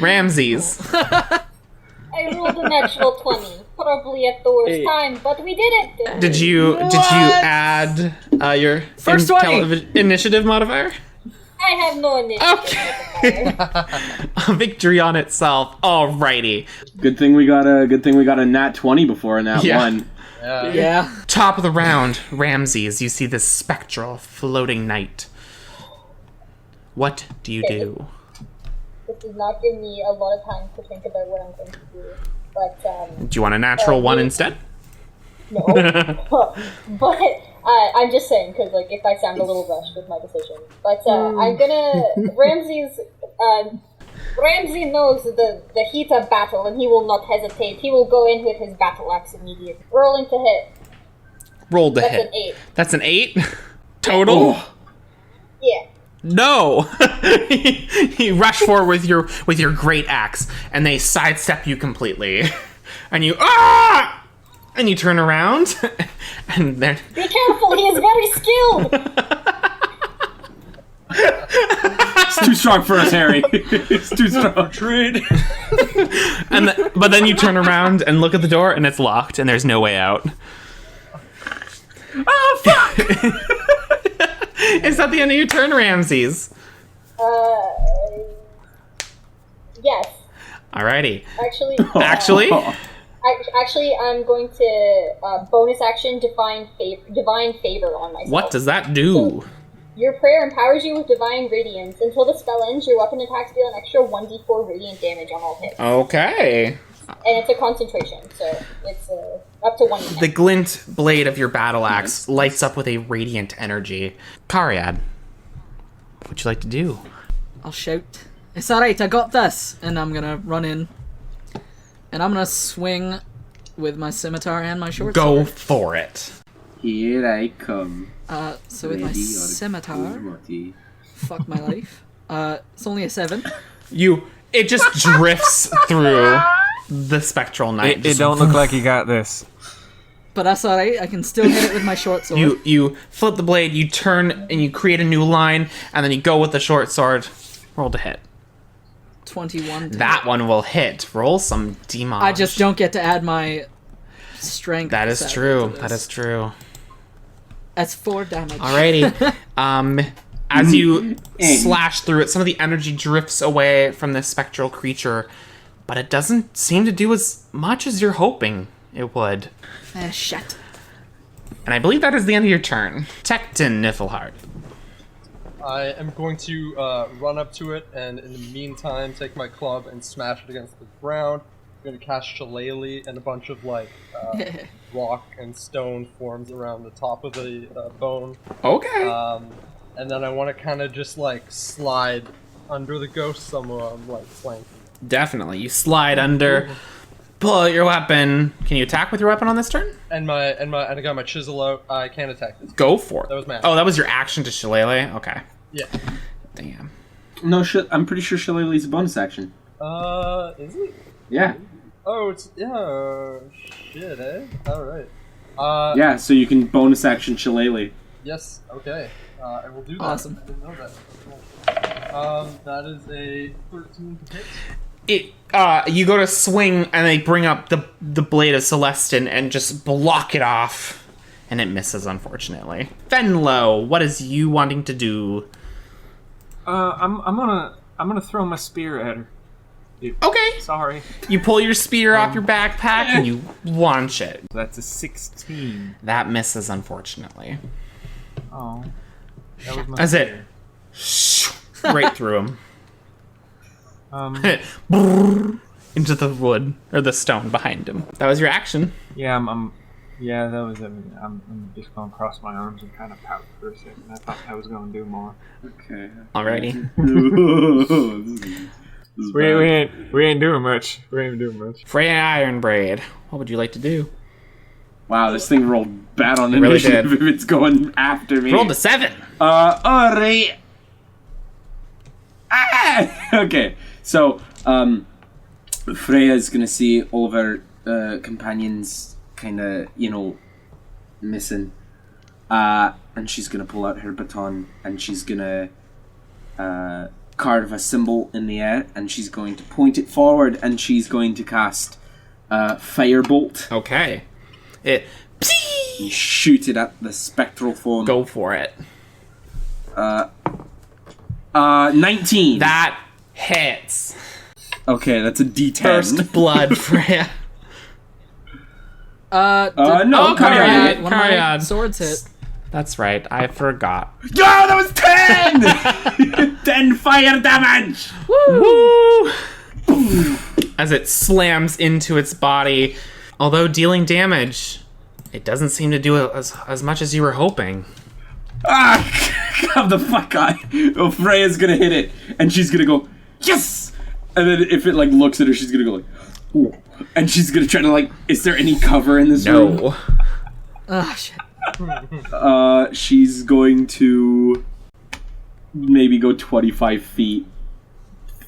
Ramses. I rolled a natural 20, probably at the worst time, but we did it! Did you add your First initiative modifier? I have no initiative. Okay. A victory on itself. Alrighty. Good thing we got a nat 20 before a nat 1. Yeah. Top of the round, Ramses. You see this spectral floating knight. What do you do? This does not give me a lot of time to think about what I'm going to do, but Do you want a natural 1 instead? No. But I'm just saying, because like if I sound a little rushed with my decision. But I'm gonna... Ramsey knows the heat of battle, and he will not hesitate. He will go in with his battle axe immediately. Rolling to hit. Rolled to That's hit. an 8. That's an 8? Total? Oh. Yeah. No! You rush forward with your great axe, and they sidestep you completely. And you... Ah! And you turn around, and then... Be careful, he is very skilled! It's too strong for us, Harry. It's too strong. Trade. But then you turn around and look at the door, and it's locked, and there's no way out. Oh, fuck! Is that the end of your turn, Ramses? Yes. Alrighty. Actually, I'm going to bonus action divine favor on myself. What does that do? So, your prayer empowers you with divine radiance. Until the spell ends, your weapon attacks deal an extra 1d4 radiant damage on all hits. Okay. And it's a concentration, so it's up to 1 minute. The glint blade of your battle axe lights up with a radiant energy. Cariad, what would you like to do? I'll shout, "It's alright, I got this!" And I'm gonna run in. And I'm gonna swing with my scimitar and my short Go sword. for it. Here I come. So with my Ready or scimitar, Timothy. fuck my life. It's only a 7. It just drifts through the spectral night. It don't look like you got this. But that's alright, I can still hit it with my short sword. You flip the blade, you turn, and you create a new line, and then you go with the short sword. Roll to hit. 21. That one will hit. Roll some damage. I just don't get to add my strength. That is set true. to this. That is true. That's 4 damage. Alrighty. As you slash through it, some of the energy drifts away from this spectral creature, but it doesn't seem to do as much as you're hoping it would. Shit. And I believe that is the end of your turn. Tecton Niflheart. I am going to run up to it, and in the meantime, take my club and smash it against the ground. I'm going to cast Shillelagh, and a bunch of rock and stone forms around the top of the bone. Okay. And then I want to kind of just slide under the ghost somewhere. I'm flanking. Definitely. You slide under, pull out your weapon. Can you attack with your weapon on this turn? And I got my chisel out. I can't attack this. Go for it. That was my action. Oh, that was your action to Shillelagh? Okay. Yeah. Damn. No, I'm pretty sure Shillelagh's a bonus action. Is it? Yeah. Oh, shit, eh? Alright. Yeah, so you can bonus action Shillelagh. Yes, okay. I will do that. Awesome. I didn't know that. That is a 13 to hit. You go to swing, and they bring up the blade of Xelestin and just block it off, and it misses, unfortunately. Fenlo, what is you wanting to do? I'm gonna throw my spear at her. Okay. Sorry. You pull your spear off your backpack and you launch it. That's a 16. That misses, unfortunately. Oh. That was my That's spear. it. Right through him. Into the wood or the stone behind him. That was your action. Yeah, yeah, that was everything. I'm just gonna cross my arms and kind of pout for a second. I thought I was gonna do more. Okay. Alrighty. We ain't doing much. We ain't doing much. Freya Ironbraid, what would you like to do? Wow, this thing rolled bad on It really initiative did. if it's going after me. Rolled a 7. Alright. Okay, so, Freya's gonna see all of her companions kinda, missing. And she's gonna pull out her baton, and she's gonna carve a symbol in the air, and she's going to point it forward, and she's going to cast Firebolt. Okay. It And shoot it at the spectral form. go for it. 19. That hits. Okay, that's a D10. First blood, Freya. No, Oh, Cariad. One of my Cariad. swords hit. That's right, I forgot. Yo, that was 10! 10 fire damage! Woo! As it slams into its body. Although dealing damage, it doesn't seem to do as much as you were hoping. Come the fuck on. Oh, Freya's gonna hit it, and she's gonna go, yes! And then if it, looks at her, she's gonna go, ooh. And she's gonna try to, is there any cover in this room? No. Oh, shit. She's going to maybe go 25 feet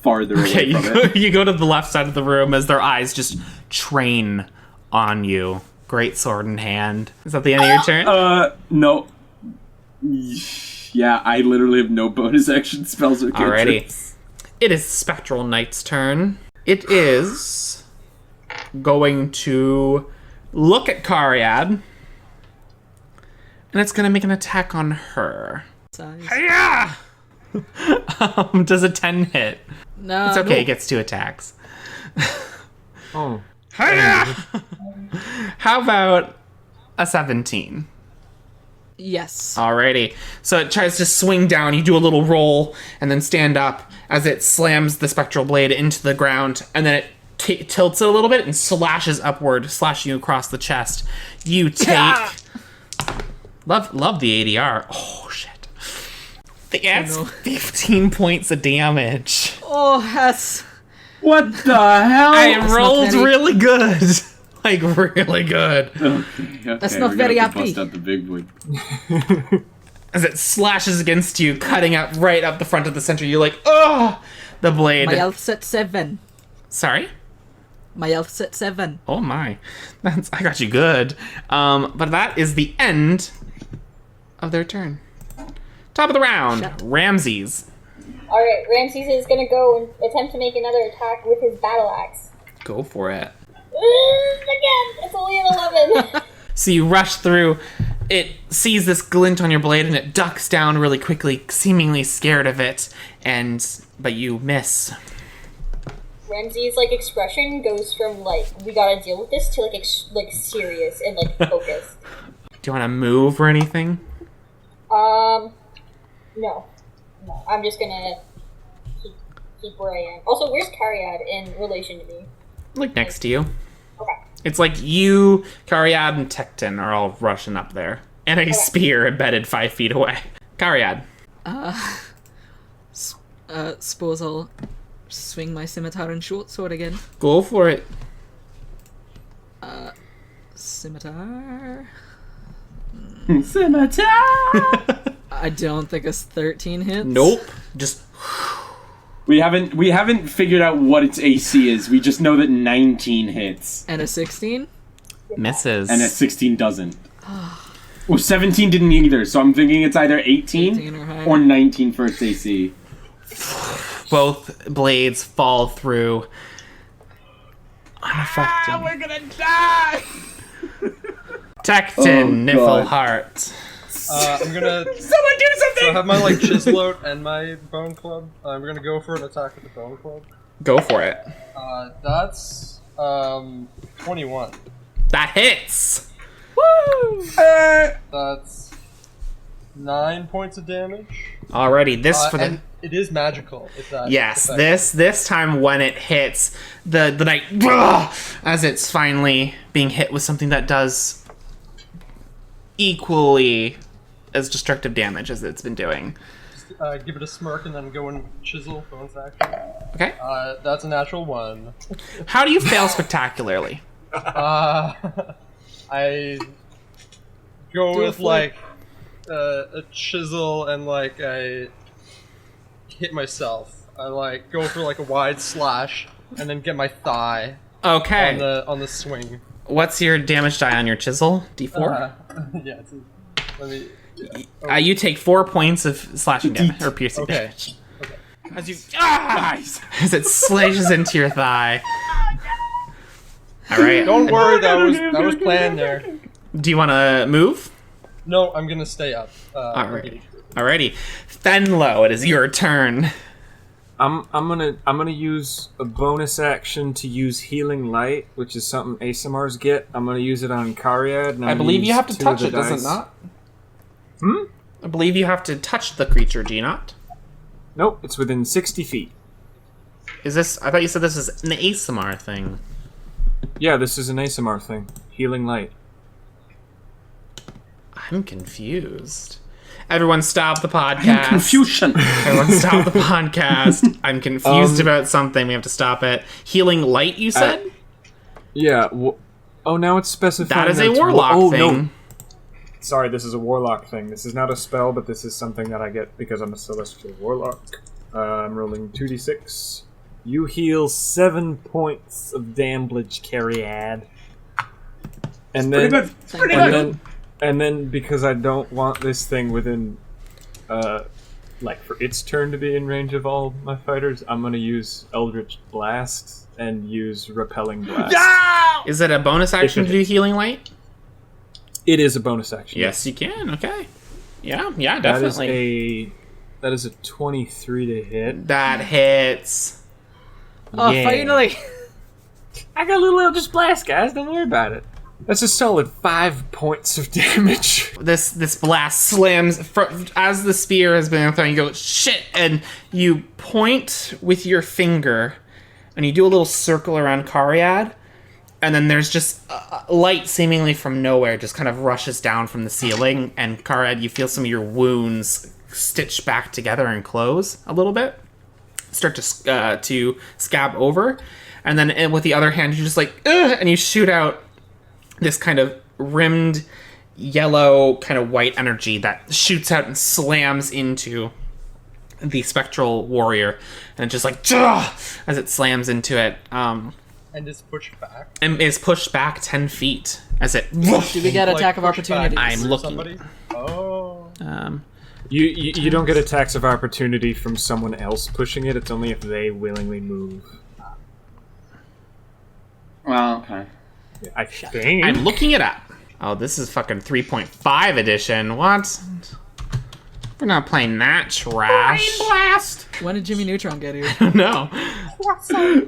farther Okay, away from it. you go to the left side of the room as their eyes just train on you. Great sword in hand. Is that the end of your turn? No. Yeah, I literally have no bonus action spells or Alrighty. cantrips. It is Spectral Knight's turn. It is going to look at Cariad. And it's going to make an attack on her. Size. Yeah. Does a 10 hit? No, It's okay, no. it gets 2 attacks. Oh. How about a 17? Yes. Alrighty. So it tries to swing down. You do a little roll and then stand up as it slams the spectral blade into the ground, and then it tilts it a little bit and slashes upward, slashing you across the chest. You take... Love the ADR. Oh, shit. It adds 15 points of damage. Oh, yes. What the hell? I not rolled very- really good. Like, really good. Okay, That's not we're very gonna have to happy. bust out the big boy. As it slashes against you, cutting up right up the front of the center, you're like, oh! The blade. My health's at 7. Sorry? My health's at 7. Oh my. I got you good. But that is the end of their turn. Top of the round, Shut. Ramses. Alright, Ramses is gonna go and attempt to make another attack with his battle axe. Go for it. Again, it's only an 11. So you rush through. It sees this glint on your blade and it ducks down really quickly, seemingly scared of it. But you miss. Ramses' expression goes from we gotta deal with this to serious and focused. Do you want to move or anything? No, I'm just gonna keep where I am. Also, where's Cariad in relation to me? Like next to you. Okay. It's like you, Cariad, and Tecton are all rushing up there. And a spear embedded 5 feet away. Cariad. Suppose I'll swing my scimitar and short sword again. Go for it. Scimitar. Scimitar! I don't think it's 13 hits. Nope. Just We haven't figured out what its AC is. We just know that 19 hits. And a 16? misses. And a 16 doesn't. Well, 17 didn't either, so I'm thinking it's either 18 18 or higher. or 19 for its AC. Both blades fall through. Unaffected. We're gonna die! Tecton, God. Niflheart. I'm gonna Someone do something! so I have my chisel out and my bone club. We're gonna go for an attack with the bone club. Go for it. That's 21. That hits! That's 9 points of damage. Alrighty, this for the... And it is magical. If that Yes, if that- this time when it hits, the knight, as it's finally being hit with something that does equally as destructive damage as it's been doing. give it a smirk and then go and chisel bonus action. Okay? That's a natural 1. How do you fail spectacularly? I go Do a with flip. a chisel and I hit myself. I go for a wide slash and then get my thigh Okay. on the swing. What's your damage die on your chisel? D4? Yeah. Let me. You take 4 points of slashing damage, or piercing Okay. damage. As you... As it slashes into your thigh. Alright. Don't worry, that was planned there. Do you want to move? No, I'm gonna stay up. Alrighty. Fenlo, it is your turn. I'm gonna use a bonus action to use Healing Light, which is something ASMRs get. I'm gonna use it on Cariad. And I believe you have to touch it, does it not? I believe you have to touch the creature, do you not? Nope, it's within 60 feet. Is this... I thought you said this is an ASMR thing. Yeah, this is an ASMR thing. Healing Light. I'm confused. Everyone stop the podcast. Confusion! Everyone stop the podcast. I'm confused about something. We have to stop it. Healing Light, you said? Yeah. Oh, now it's specifying that is that a it's warlock thing. No. Sorry, this is a warlock thing. This is not a spell, but this is something that I get because I'm a celestial warlock. I'm rolling 2d6. You heal 7 points of damage, Cariad. And then, Pretty good. and then, because I don't want this thing within like for its turn to be in range of all my fighters, I'm gonna use Eldritch Blast and use Repelling Blast. Is it a bonus action to do Healing Light? It is a bonus action. Yes, you can. Okay. Yeah, definitely. That is a 23 to hit. That hits. Oh, Yeah. finally! I got a little Eldritch Blast, guys. Don't worry about it. That's a solid 5 points of damage. This blast slams as the spear has been thrown. You go shit, and you point with your finger, and you do a little circle around Cariad, and then there's just light seemingly from nowhere just kind of rushes down from the ceiling, and Cariad, you feel some of your wounds stitch back together and close a little bit, start to scab over, and then with the other hand you just like and you shoot out this kind of rimmed yellow kind of white energy that shoots out and slams into the spectral warrior, and it just like as it slams into it And is pushed back. and is pushed back 10 feet as it Do we get attack of Like, push back opportunity? I'm through looking. somebody? Oh. You don't get attacks of opportunity from someone else pushing it. It's only if they willingly move. Well, okay. I think. I'm looking it up. Oh, this is fucking 3.5 edition. What? We're not playing that trash. Blast! When did Jimmy Neutron get here? No.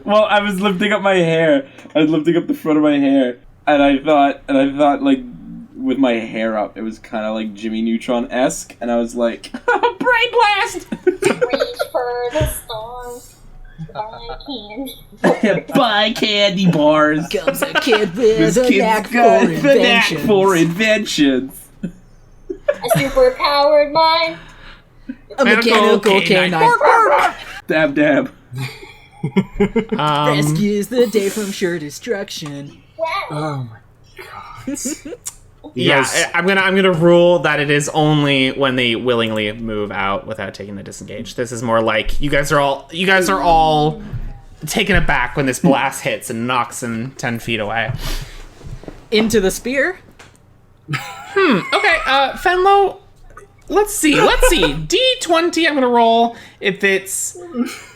Well, I was lifting up my hair. I was lifting up the front of my hair, and I thought, like, with my hair up, it was kind of like Jimmy Neutron-esque, and I was like, Brain Blast! Reach for the stars. Buy candy. Buy candy bars. Comes a kid with This a kid's knack got for the knack inventions. for inventions. A super-powered mind. A mechanical canine. Dab, dab. Rescues the day from sure destruction. Wow. Oh my god. Yeah, Yes. I'm gonna rule that it is only when they willingly move out without taking the disengage. This is more like you guys are all taken aback when this blast hits and knocks them 10 feet away. Into the spear. Okay, Fenlo, let's see. D20 I'm gonna roll if it's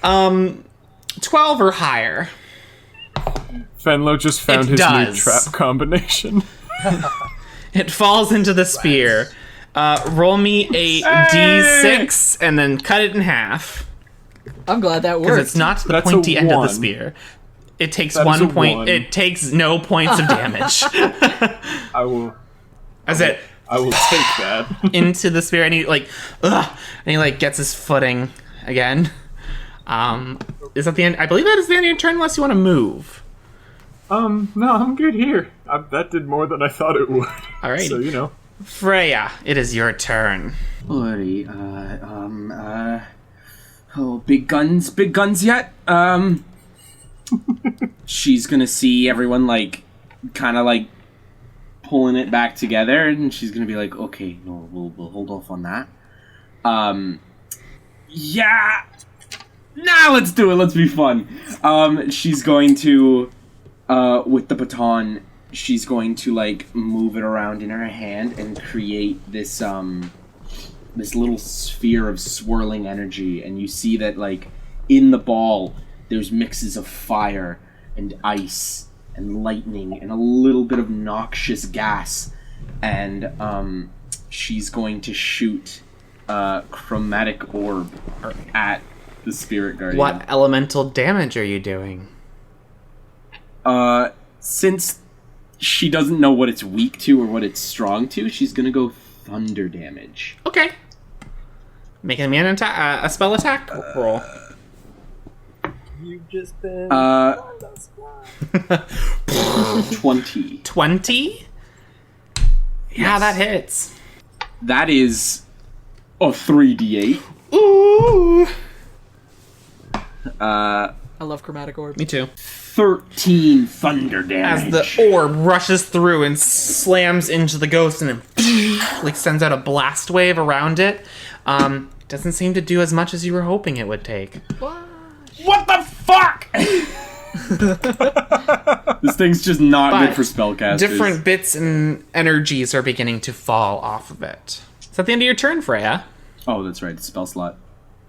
12 or higher. Fenlo just found It his does. new trap combination. It falls into the spear. Roll me a D6 and then cut it in half. I'm glad that Because worked. it's not the That's a pointy end of the 1. spear. It takes That is 1 a point. 1. It takes no points of damage. I will As it take that. into the spear, and he gets his footing again. Is that the end? I believe that is the end of your turn, unless you want to move. No, I'm good here. That did more than I thought it would. Alrighty. So, you know. Freya, it is your turn. Alrighty, big guns yet? She's gonna see everyone, like, kind of, like, pulling it back together, and she's gonna be like, okay, no, we'll hold off on that. Yeah! Now let's do it, let's be fun. She's going to, with the baton, she's going to, like, move it around in her hand and create this, this little sphere of swirling energy, and you see that, like, in the ball, there's mixes of fire and ice and lightning and a little bit of noxious gas, and she's going to shoot a chromatic orb at the spirit guardian. What elemental damage are you doing? Since she doesn't know what it's weak to or what it's strong to, she's gonna go thunder damage. Okay. Making me a spell attack roll. You've just been. 20. 20? Yeah, that hits. That is a 3d8. Ooh. I love chromatic orb. Me too. 13 thunder As damage. the orb rushes through and slams into the ghost and then like sends out a blast wave around it. Doesn't seem to do as much as you were hoping it would take. What the fuck? This thing's just not But good for spellcasters. different bits and energies are beginning to fall off of it. Is that the end of your turn, Freya? Oh, that's right. The spell slot.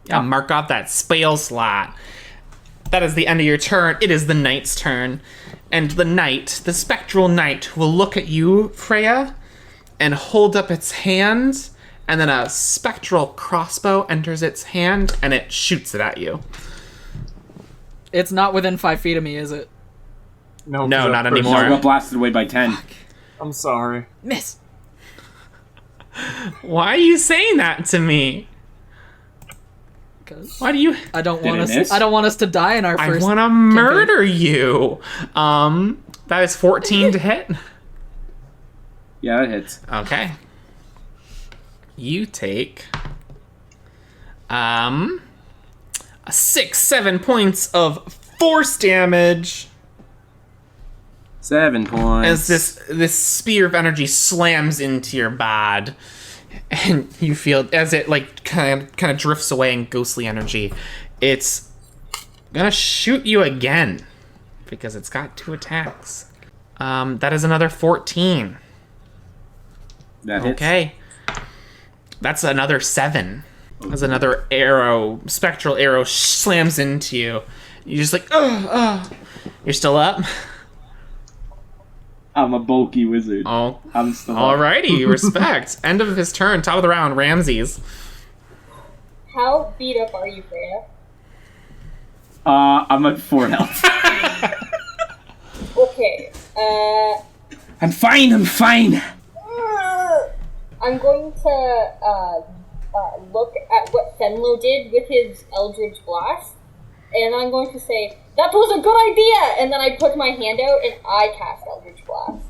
Yeah, mark off that spell slot. That is the end of your turn. It is the knight's turn. And the knight, the spectral knight, will look at you, Freya, and hold up its hand, and then a spectral crossbow enters its hand, and it shoots it at you. It's not within 5 feet of me, is it? No, not No, anymore. I got blasted away by 10. I'm sorry. Miss. Why are you saying that to me? Because Why do you... I don't Did want I us. miss? I don't want us to die in our I first. want to murder you. That is 14 to hit. Yeah, that hits. Okay. You take 7 points of force damage 7 points. as this spear of energy slams into your bod, and you feel as it like kind of drifts away in ghostly energy. It's gonna shoot you again because it's got 2 attacks. That is another 14. That hits. Okay. That's another 7. As another arrow, spectral arrow, slams into you. You're just like, ugh. You're still up? I'm a bulky wizard. Oh, I'm still up. alrighty, respect. End of his turn, top of the round, Ramses. How beat up are you, Freya? I'm at 4 health. Okay, I'm fine. I'm going to look at what Fenlo did with his Eldritch Blast, and I'm going to say, that was a good idea! And then I put my hand out and I cast Eldritch Blast.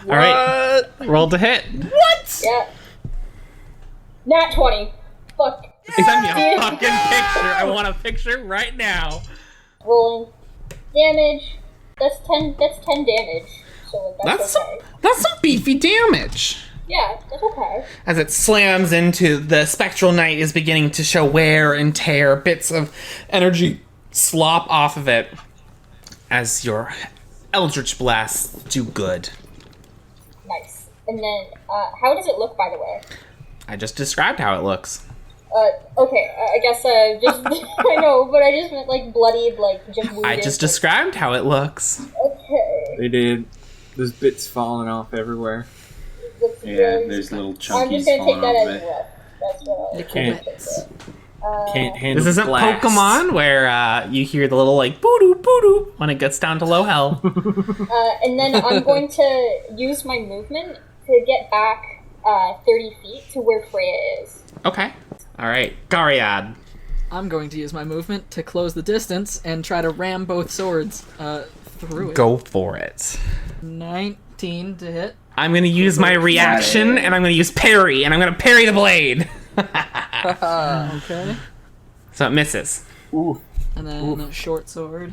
Alright, roll to hit. What? Yeah. Nat 20. Fuck. Send me a fucking picture. I want a picture right now. Rolling. Damage. That's 10 damage. So that's okay. That's some beefy damage. Yeah, that's okay. As it slams into the spectral knight is beginning to show wear and tear. Bits of energy slop off of it as your Eldritch blasts do good. Nice. And then, how does it look, by the way? I just described how it looks. Okay, I guess, just, I know, but I just meant, like, bloodied, like, just wounded. I just described how it looks. Okay. They did. There's bits falling off everywhere. That's Yeah, very there's smart. little I'm chunkies just gonna falling take that off as of it. well. That's what I'll Can't- Can't handle This isn't blast. Pokemon where you hear the little like boo-doo boo-doo when it gets down to low hell. And then I'm going to use my movement to get back 30 feet to where Freya is. Okay. Alright, Gariad. I'm going to use my movement to close the distance and try to ram both swords through it. Go for it. 19 to hit. I'm gonna use my reaction and I'm gonna use parry and I'm gonna parry the blade. Okay. So it misses. Ooh. And then a short sword.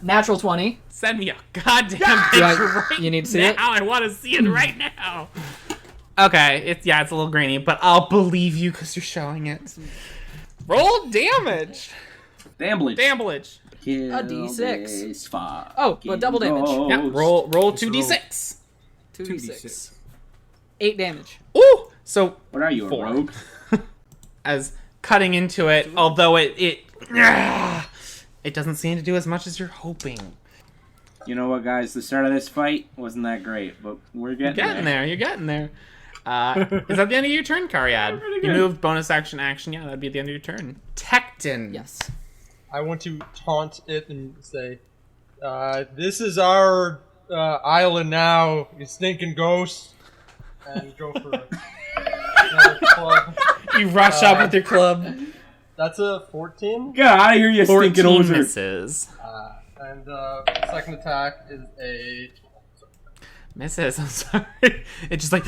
Natural 20. Send me a goddamn Do I- picture right you need to see now. it? I want to see it right now. Okay, it's a little grainy, but I'll believe you because you're showing it. Roll damage. Damage. Kill A D6. this fucking Oh, but double damage. ghost. Yeah, roll 2d6. 2d6. 8 damage. Ooh! So What are you, a 4. rogue? As cutting into it, although it doesn't seem to do as much as you're hoping. You know what, guys? The start of this fight wasn't that great, but we're You're getting there. You're getting there. Is that the end of your turn, Cariad? You moved bonus action. Yeah, that'd be the end of your turn. Tecton. Yes. I want to taunt it and say, "This is our island now, you stinking ghost," and go for another club. You rush up with your club. That's a 14, Get out of here, you 14 stinking oser. misses. and second attack is a Misses. I'm sorry. It's just like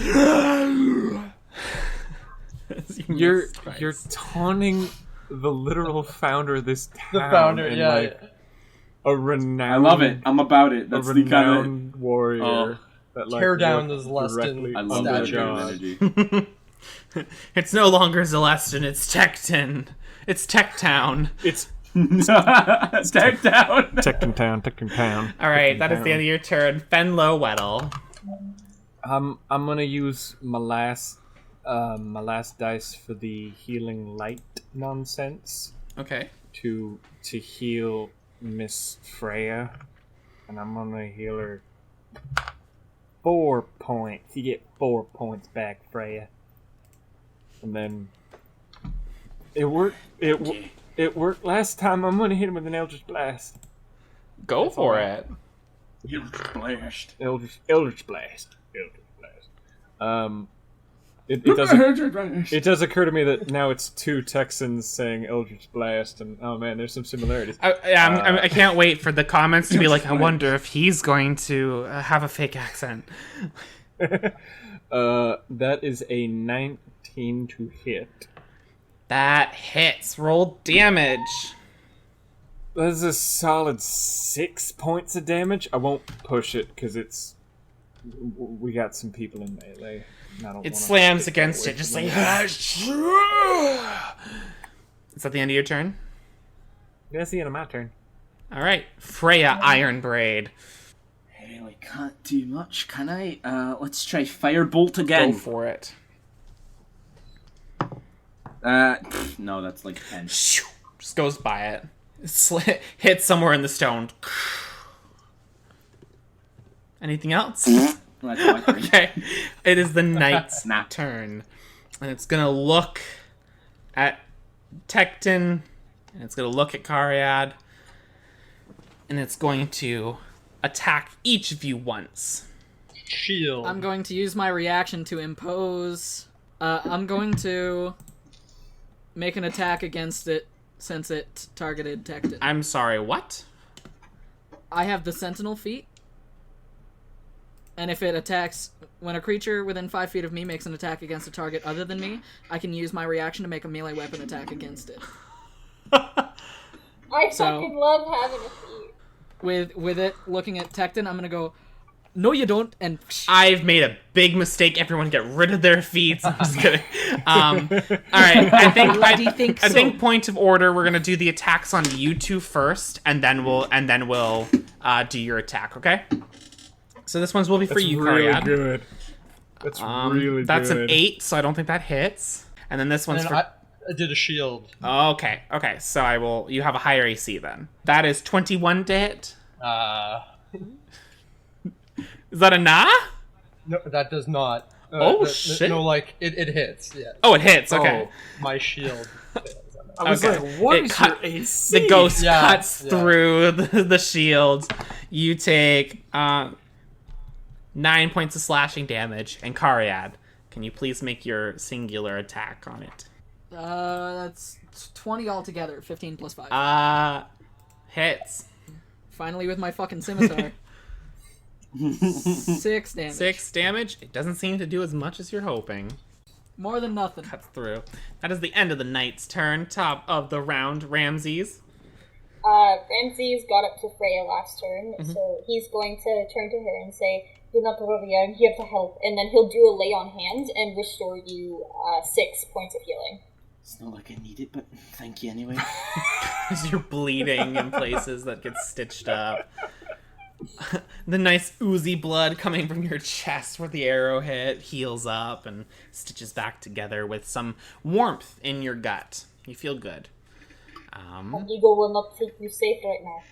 as you You're miss twice. you're taunting the literal founder of this town. the founder. and, Yeah, like, a renowned. I love it. I'm about it. A That's the kind of... renowned warrior. Oh. That, like, Tear down worked this Xelestin directly I love under that statue. kind of God. energy. It's no longer Xelestin. It's Tecton. It's Tech Town. It's Stack down. Tekken Town. All right, that is the end of your turn. Fenlo Weddle. I'm gonna use my last my last dice for the healing light nonsense Okay. to heal Miss Freya, and I'm gonna heal her 4 points. You get 4 points back, Freya. And then it worked. It worked last time. I'm gonna hit him with an Eldritch Blast. Go for it. Eldritch Blast. Eldritch Blast. It does occur to me that now it's 2 Texans saying Eldritch Blast, and oh man, there's some similarities. I can't wait for the comments to be like, I wonder if he's going to have a fake accent. That is a 19 to hit. That hits. Roll damage. That's a solid 6 points of damage. I won't push it because we got some people in melee. It slams against it, just like. Is that the end of your turn? That's the end of my turn. All right, Freya Ironbraid. I really can't do much, can I? Let's try Firebolt again. Go for it. No, that's like 10. Just goes by it. Hits somewhere in the stone. Anything else? Okay. It is the knight's turn. And it's going to look at Tecton. And it's going to look at Cariad. And it's going to attack each of you once. Shield. I'm going to use my reaction to impose. I'm going to make an attack against it since it targeted Tecton. I'm sorry, what? I have the Sentinel feat. And if it attacks... When a creature within 5 feet of me makes an attack against a target other than me, I can use my reaction to make a melee weapon attack against it. I fucking love having a feat. With it looking at Tecton, I'm gonna go, no you don't, and... I've made a big mistake. Everyone get rid of their feats. I'm just kidding. Alright, I think point of order, we're gonna do the attacks on you two first, and then we'll do your attack, okay? So this one's will be for you, Cariad. Good. That's really good. That's an 8, so I don't think that hits. And then this one's for... I did a shield. Okay, so I will... You have a higher AC then. That is 21 to hit. Is that a nah? No, that does not. Shit. No, like, it hits, yeah. Oh, it hits, okay. Oh, my shield. I was like, what is your AC? The ghost cuts through the shield. You take 9 points of slashing damage. And Cariad, can you please make your singular attack on it? That's 20 altogether. 15 plus 5. Hits. Finally with my fucking scimitar. 6 damage. 6 damage. It doesn't seem to do as much as you're hoping. More than nothing. Cuts through. That is the end of the knight's turn. Top of the round, Ramses. Ramses got up to Freya last turn, so he's going to turn to her and say, "Do not worry, I'm here to help." And then he'll do a lay on hands and restore you 6 points of healing. It's not like I need it, but thank you anyway. Because you're bleeding in places that get stitched up. The nice oozy blood coming from your chest where the arrow hit heals up and stitches back together with some warmth in your gut. You feel good. An eagle will not keep you safe right now.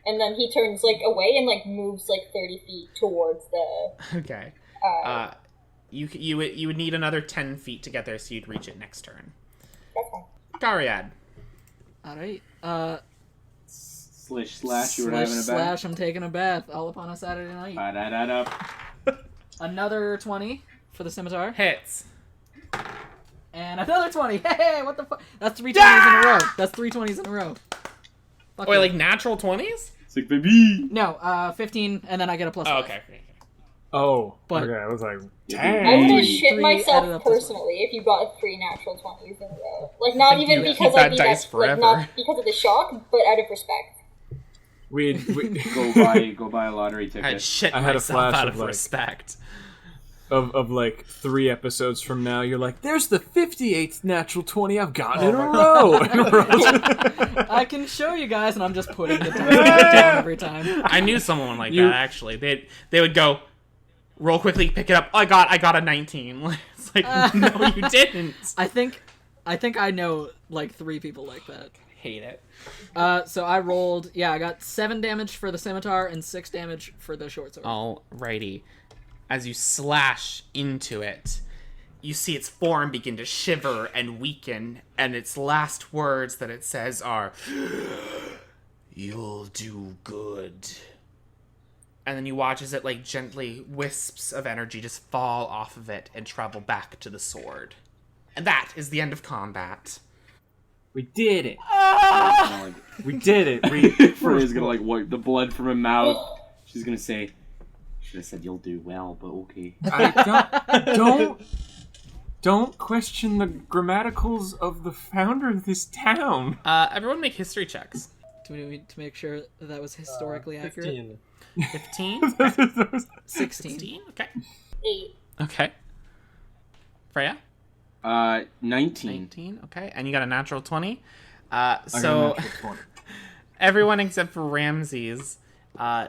And then he turns away and moves 30 feet towards the... Okay. You would need another 10 feet to get there, so you'd reach it next turn. That's fine. Cariad. Alright, Slish slash, you were having a bath? Slash, I'm taking a bath, all upon a Saturday night. Another 20 for the scimitar. Hits. And another 20! Hey, what the fuck? That's 3 20s in a row. That's 3 20s in a row. Fuck Wait, yeah. like natural 20s? Sick baby! No, 15, and then I get a plus 5. Okay. Oh, But- okay. I was like, I would dang. have shit 3 added myself up to personally if you got 3 natural 20s in a row. Not think even you because keep I'd that be dice forever. not because of the shock, but out of respect. We Go buy a lottery ticket. I'd shit I had a myself flash out of, of like- respect. of 3 episodes from now, you're like, there's the 58th natural 20 I've gotten in a row. I can show you guys, and I'm just putting the dice down every time. I knew someone like that, actually. They would go, roll quickly, pick it up. Oh, I got a 19. It's like, no, you didn't. I think I know like 3 people like that. Hate it. So I rolled. Yeah, I got 7 damage for the scimitar and 6 damage for the short sword. Alrighty. As you slash into it, you see its form begin to shiver and weaken, and its last words that it says are, "You'll do good." And then you watch as it like gently wisps of energy just fall off of it and travel back to the sword. And that is the end of combat. We did it. Ah! We did it. Freya's gonna like wipe the blood from her mouth. She's gonna say, "Should have said you'll do well, but okay." Don't question the grammaticals of the founder of this town. Everyone make history checks. Do we need to make sure that was historically accurate? 15? 16. Okay. 8. Okay. Freya? 19. 19, okay. And you got a natural 20. So everyone except for Ramses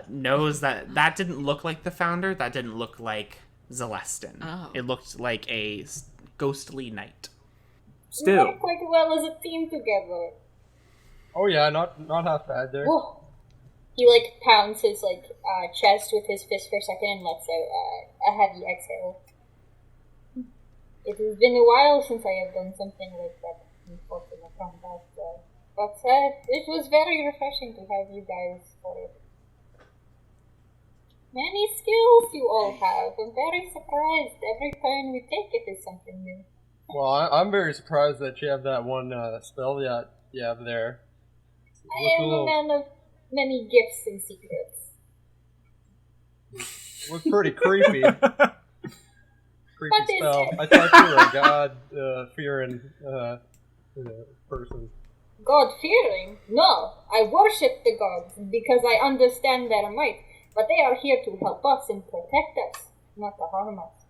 knows that didn't look like the founder. That didn't look like Xelestin. Oh. It looked like a ghostly knight. We Still. work quite well as a team together. Oh yeah, not half bad there. Whoa. He like pounds his chest with his fist for a second and lets out a heavy exhale. It has been a while since I have done something like that in combat, but it was very refreshing to have you guys for it. Many skills you all have. I'm very surprised every turn we take it is something new. Well, I'm very surprised that you have that one spell that you have there. I am a man of many gifts and secrets. Looks pretty creepy. Creepy What is spell. it? I thought you were a god-fearing person. God-fearing? No, I worship the gods because I understand their might, but they are here to help us and protect us, not to harm us.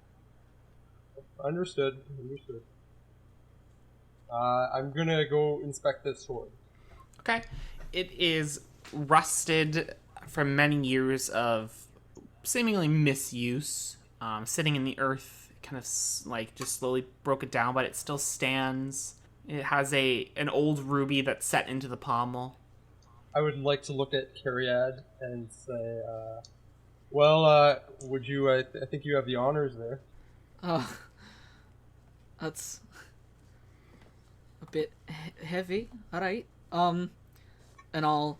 Understood. I'm gonna go inspect this sword. Okay. It is rusted from many years of seemingly misuse, sitting in the earth, kind of like just slowly broke it down, but it still stands. It has an old ruby that's set into the pommel. I would like to look at Cariad and say, would you, I think you have the honors there. Oh, that's a bit heavy. All right. And I'll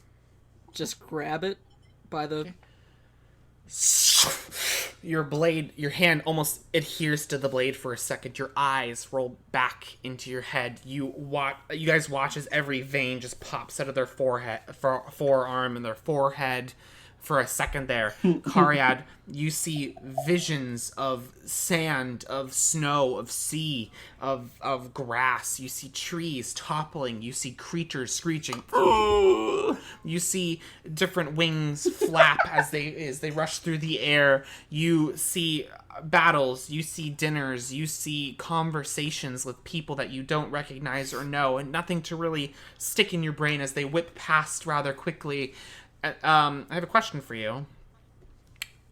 just grab it by the. Your hand almost adheres to the blade for a second. Your eyes roll back into your head. You guys watch as every vein just pops out of their forearm and their forehead. For a second there, Cariad, you see visions of sand, of snow, of sea, of grass. You see trees toppling. You see creatures screeching. You see different wings flap as they rush through the air. You see battles. You see dinners. You see conversations with people that you don't recognize or know, and nothing to really stick in your brain as they whip past rather quickly. I have a question for you.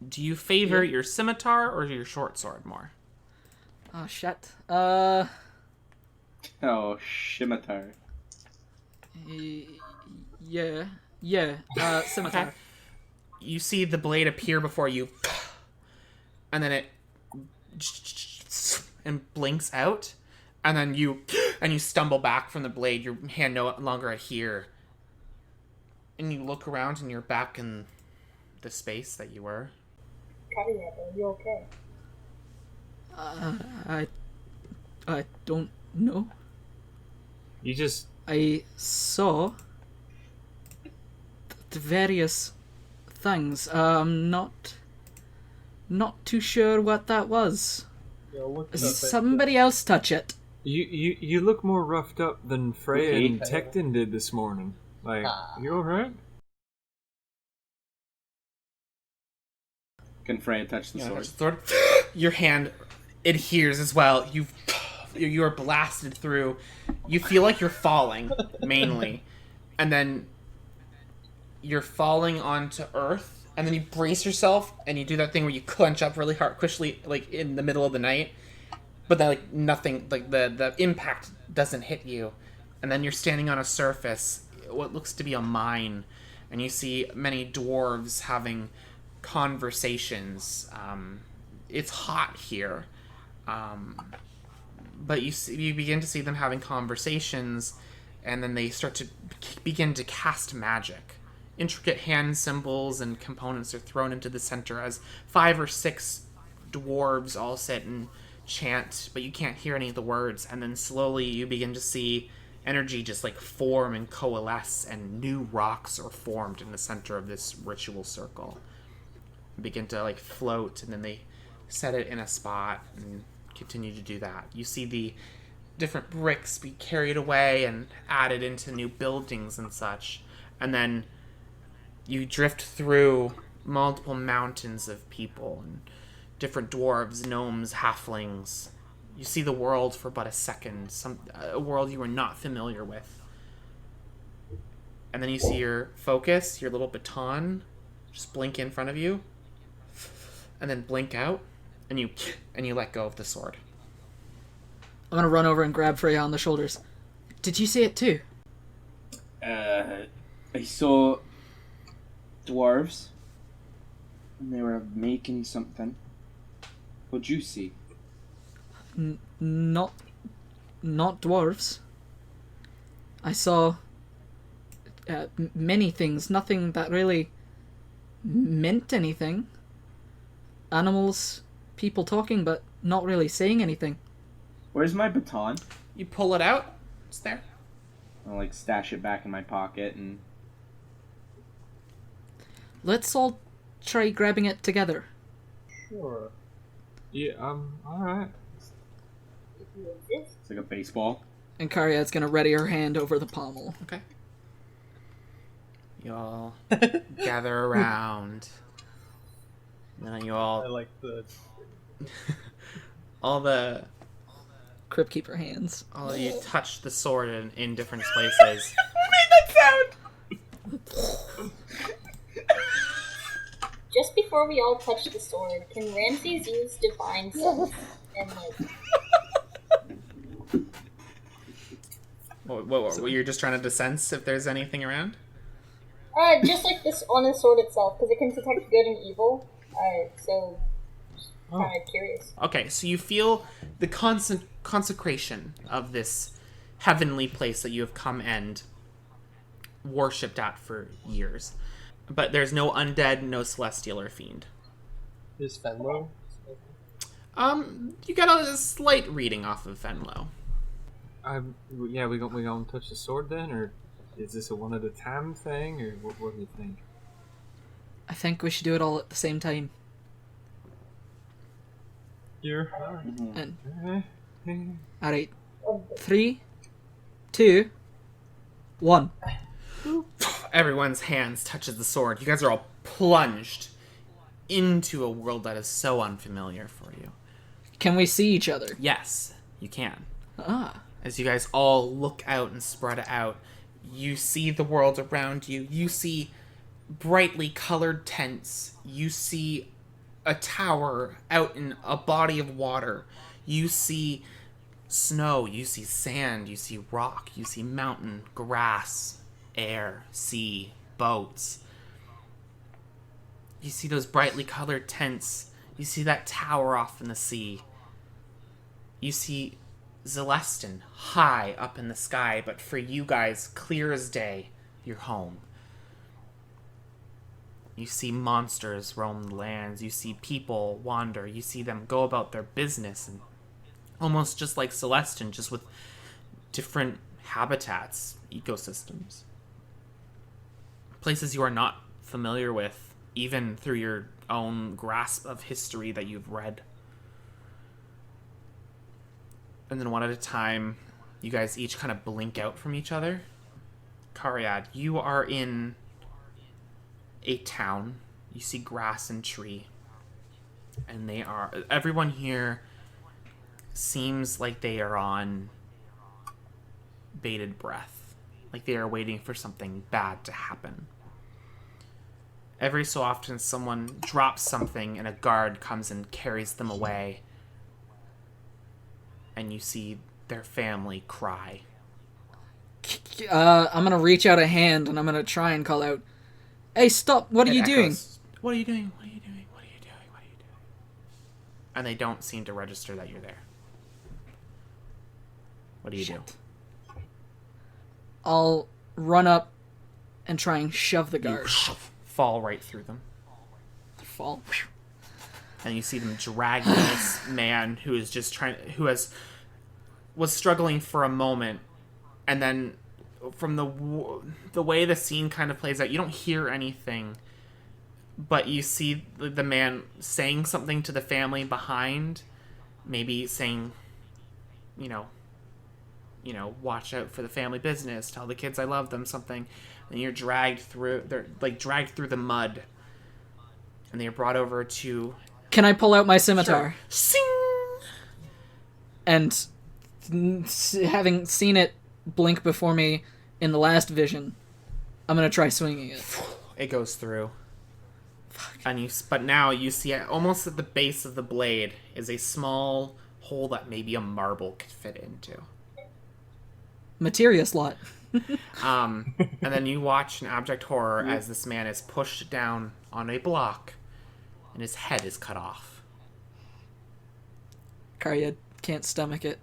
Do you favor your scimitar or your short sword more? Oh shit. Oh, scimitar. Yeah. Scimitar. Okay. You see the blade appear before you, and then it and blinks out, and then you stumble back from the blade. Your hand no longer adhere. And you look around and you're back in the space that you were. Cariad, are you okay? I don't know. You just... I saw the various things. I'm not too sure what that was. Yeah, look it up. Somebody else touch it. You look more roughed up than Freya and Tecton did this morning. Like, you alright? Can Freya touch the sword? Your hand adheres as well. You are blasted through. You feel like you're falling, mainly. And then you're falling onto earth, and then you brace yourself, and you do that thing where you clench up really hard, quickly, like in the middle of the night, but then like nothing, like the impact doesn't hit you, and then you're standing on a surface, what looks to be a mine, and you see many dwarves having conversations. It's hot here, but you begin to see them having conversations, and then they start to begin to cast magic. Intricate hand symbols and components are thrown into the center as 5 or 6 dwarves all sit and chant, but you can't hear any of the words. And then slowly you begin to see energy just like form and coalesce, and new rocks are formed in the center of this ritual circle. Begin to like float, and then they set it in a spot and continue to do that. You see the different bricks be carried away and added into new buildings and such, and then you drift through multiple mountains of people and different dwarves, gnomes, halflings. You see the world for but a second, a world you are not familiar with, and then you see your focus, your little baton, just blink in front of you, and then blink out, and you let go of the sword. I'm gonna run over and grab Freya on the shoulders. Did you see it too? I saw dwarves, and they were making something. What'd you see? Not dwarves. I saw many things, nothing that really meant anything. Animals, people talking, but not really saying anything. Where's my baton? You pull it out. It's there. I'll like stash it back in my pocket and... Let's all try grabbing it together. Sure. Yeah, alright. It's like a baseball. And Karyad's gonna ready her hand over the pommel. Okay. You all gather around. And then you all... I like the... all the... Crypt Keeper hands. all of you touch the sword in different places. Just before we all touch the sword, can Ramses use divine sense and like? What, you're just trying to sense if there's anything around? Just like this on the sword itself, because it can detect good and evil. So kind of curious. Okay, so you feel the consecration of this heavenly place that you have come and worshipped at for years. But there's no undead, no celestial or fiend. Is Fenlo? You got a slight reading off of Fenlo. Yeah, we gonna touch the sword then, or is this a one at a time thing, or what do you think? I think we should do it all at the same time. Here. And alright. 3, 2, 1. Everyone's hands touches the sword. You guys are all plunged into a world that is so unfamiliar for you. Can we see each other? Yes, you can. Ah. As you guys all look out and spread out, you see the world around you. You see brightly colored tents. You see a tower out in a body of water. You see snow. You see sand. You see rock. You see mountain, grass, air, sea, boats. You see those brightly colored tents. You see that tower off in the sea. You see Xelestin high up in the sky, but for you guys, clear as day, you're home. You see monsters roam the lands. You see people wander. You see them go about their business, and almost just like Xelestin, just with different habitats, ecosystems. Places you are not familiar with, even through your own grasp of history that you've read. And then one at a time, you guys each kind of blink out from each other. Karyad, you are in a town. You see grass and tree. And everyone here seems like they are on bated breath. Like they are waiting for something bad to happen. Every so often, someone drops something and a guard comes and carries them away. And you see their family cry. I'm gonna reach out a hand and I'm gonna try and call out, "Hey, stop! What are you doing?" What are you doing? What are you doing? What are you doing? What are you doing? And they don't seem to register that you're there. What do you do? I'll run up and try and shove the guard. Fall right through them. Fall. And you see them dragging this man who is just was struggling for a moment, and then from the way the scene kind of plays out, you don't hear anything, but you see the man saying something to the family behind, maybe saying, watch out for the family business, tell the kids I love them, something. And you're dragged through. They're dragged through the mud, and they're brought over to. Can I pull out my scimitar? Sure. Sing! And having seen it blink before me in the last vision, I'm gonna try swinging it. It goes through. And but now you see almost at the base of the blade is a small hole that maybe a marble could fit into. Materia slot. And then you watch in abject horror as this man is pushed down on a block and his head is cut off. Karya can't stomach it.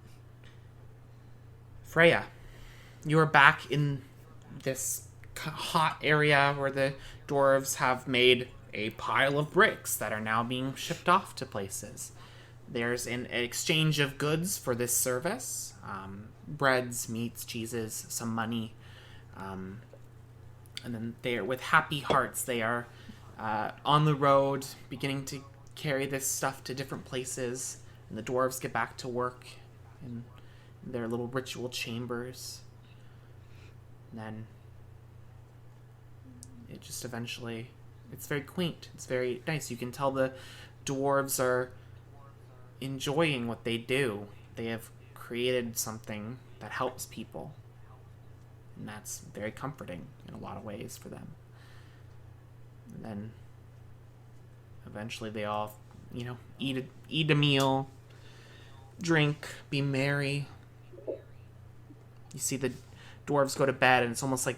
Freya, you are back in this hot area where the dwarves have made a pile of bricks that are now being shipped off to places. There's an exchange of goods for this service. Breads, meats, cheeses, some money. And then they are, with happy hearts, they are on the road, beginning to carry this stuff to different places. And the dwarves get back to work in their little ritual chambers. And then it just eventually... It's very quaint. It's very nice. You can tell the dwarves are enjoying what they do. They have created something that helps people. And that's very comforting in a lot of ways for them. And then eventually they all, eat a meal, drink, be merry. You see the dwarves go to bed, and it's almost like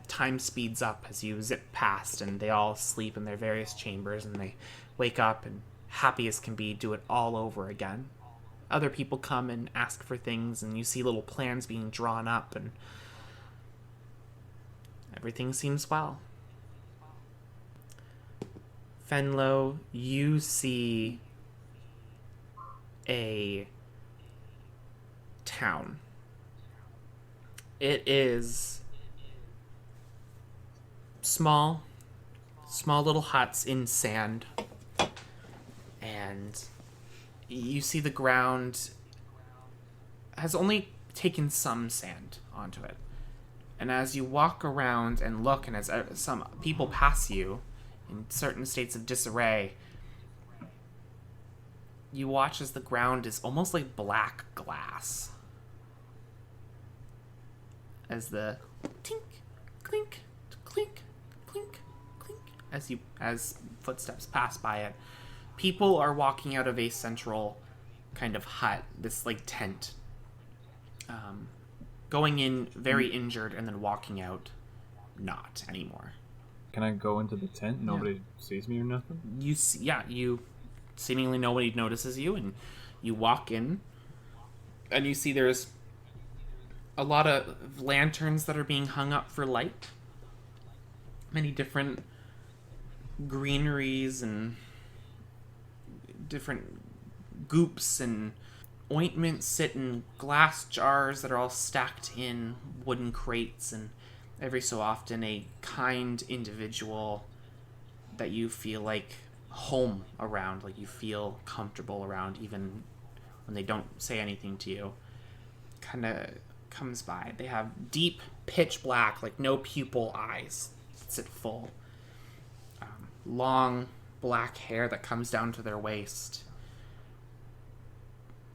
time speeds up as you zip past, and they all sleep in their various chambers, and they wake up and happy as can be, do it all over again. Other people come and ask for things, and you see little plans being drawn up, and everything seems well. Fenlo, you see a town. It is small little huts in sand, and you see the ground has only taken some sand onto it. And as you walk around and look, and as some people pass you in certain states of disarray, you watch as the ground is almost like black glass. As the tink, clink, clink, clink, clink, as footsteps pass by it, people are walking out of a central kind of hut, this like tent, going in very injured and then walking out not anymore. Can I go into the tent? Nobody sees me or nothing? You seemingly nobody notices you, and you walk in and you see there's a lot of lanterns that are being hung up for light. Many different greeneries and different goops and ointments sit in glass jars that are all stacked in wooden crates, and every so often a kind individual that you feel like home around, like you feel comfortable around even when they don't say anything to you, kind of comes by. They have deep pitch black, like no pupil eyes, sit full. Long black hair that comes down to their waist.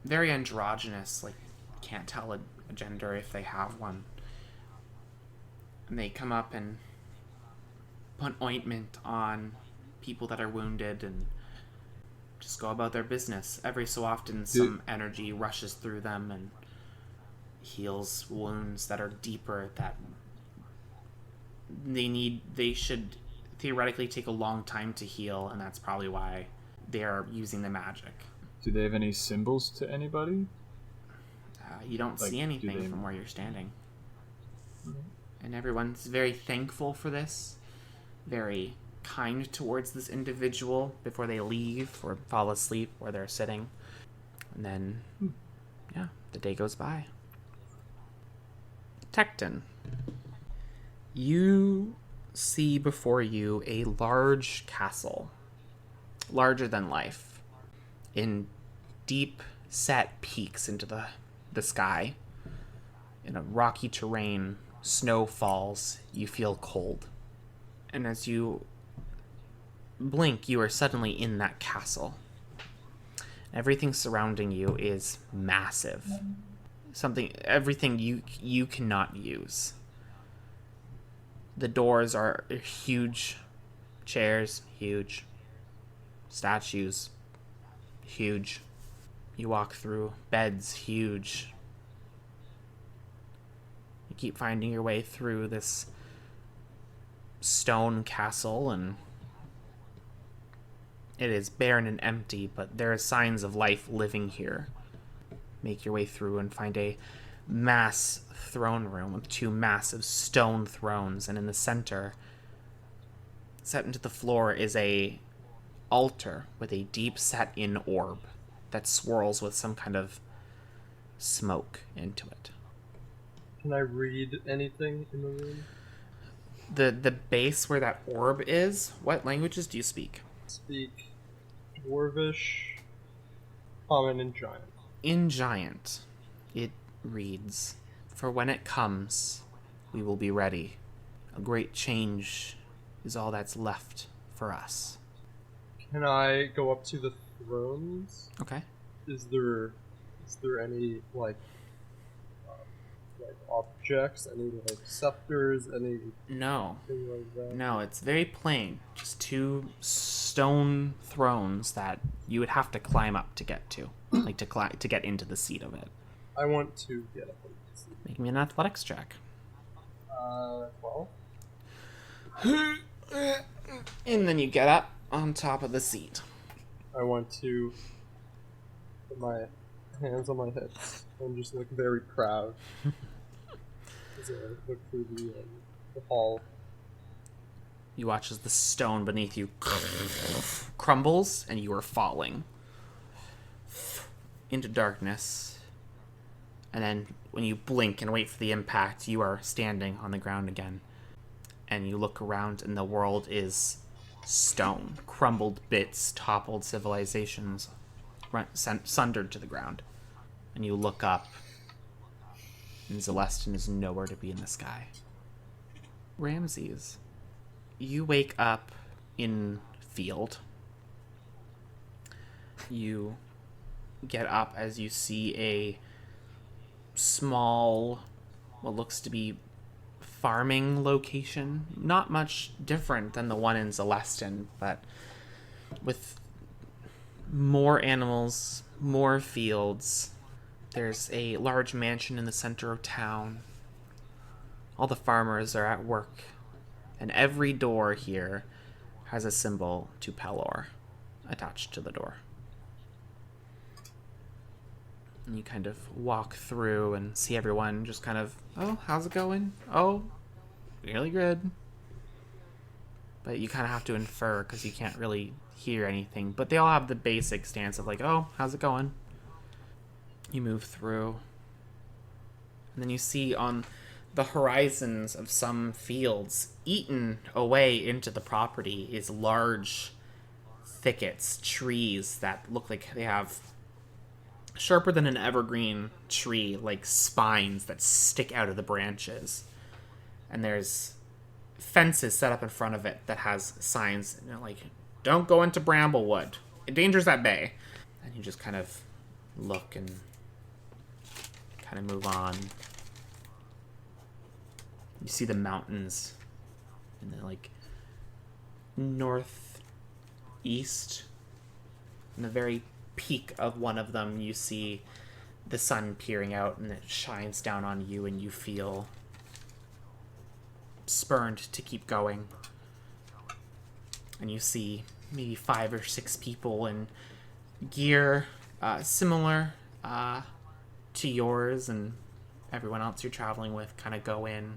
Very androgynous, like can't tell a gender if they have one. And they come up and put ointment on people that are wounded and just go about their business. Every so often, some energy rushes through them and heals wounds that are deeper that they should theoretically take a long time to heal, and that's probably why they are using the magic. Do they have any symbols to anybody? You don't see anything from where you're standing. And everyone's very thankful for this, very kind towards this individual before they leave or fall asleep where they're sitting. And then, yeah, the day goes by. Tecton, you see before you a large castle, larger than life, in deep set peaks into the sky. In a rocky terrain, snow falls, you feel cold. And as you blink, you are suddenly in that castle. Everything surrounding you is massive. Everything you cannot use. The doors are huge. Chairs, huge. Statues, huge. You walk through beds, huge. You keep finding your way through this stone castle, and it is barren and empty, but there are signs of life living here. Make your way through and find a mass throne room with 2 massive stone thrones, and in the center, set into the floor, is a altar with a deep set in orb that swirls with some kind of smoke into it. Can I read anything in the room? The base where that orb is, what languages do you speak? Speak Dwarvish, Common, and Giant. In Giant, it reads, "For when it comes, we will be ready. A great change is all that's left for us." Can I go up to the thrones? Okay. Is there any like objects, any like scepters, any No. thing like that? No, it's very plain. Just 2 stone thrones that you would have to climb up to get to. Like to get into the seat of it. I want to get up on the seat. Make me an athletics check. 12. And then you get up on top of the seat. I want to put my hands on my hips and just look very proud as I look through the hall. You watch as the stone beneath you crumbles and you are falling into darkness. And then when you blink and wait for the impact, you are standing on the ground again. And you look around and the world is stone. Crumbled bits, toppled civilizations, sundered to the ground. And you look up, and Xelestin is nowhere to be in the sky. Ramses, you wake up in field. You get up as you see a small, what looks to be farming location. Not much different than the one in Xelestin, but with more animals, more fields. There's a large mansion in the center of town. All the farmers are at work, and every door here has a symbol to Pelor attached to the door. And you kind of walk through and see everyone just kind of, "Oh, how's it going? Oh, really good." But you kind of have to infer because you can't really hear anything. But they all have the basic stance of like, "Oh, how's it going?" You move through. And then you see on the horizons of some fields, eaten away into the property, is large thickets, trees that look like they have sharper than an evergreen tree, like spines that stick out of the branches. And there's fences set up in front of it that has signs, you know, like, "Don't go into Bramblewood. Dangers at bay." And you just kind of look and kind of move on. You see the mountains and the like northeast. In the very peak of one of them, you see the sun peering out, and it shines down on you, and you feel spurned to keep going. And you see maybe 5 or 6 people in gear similar to yours and everyone else you're traveling with kind of go in.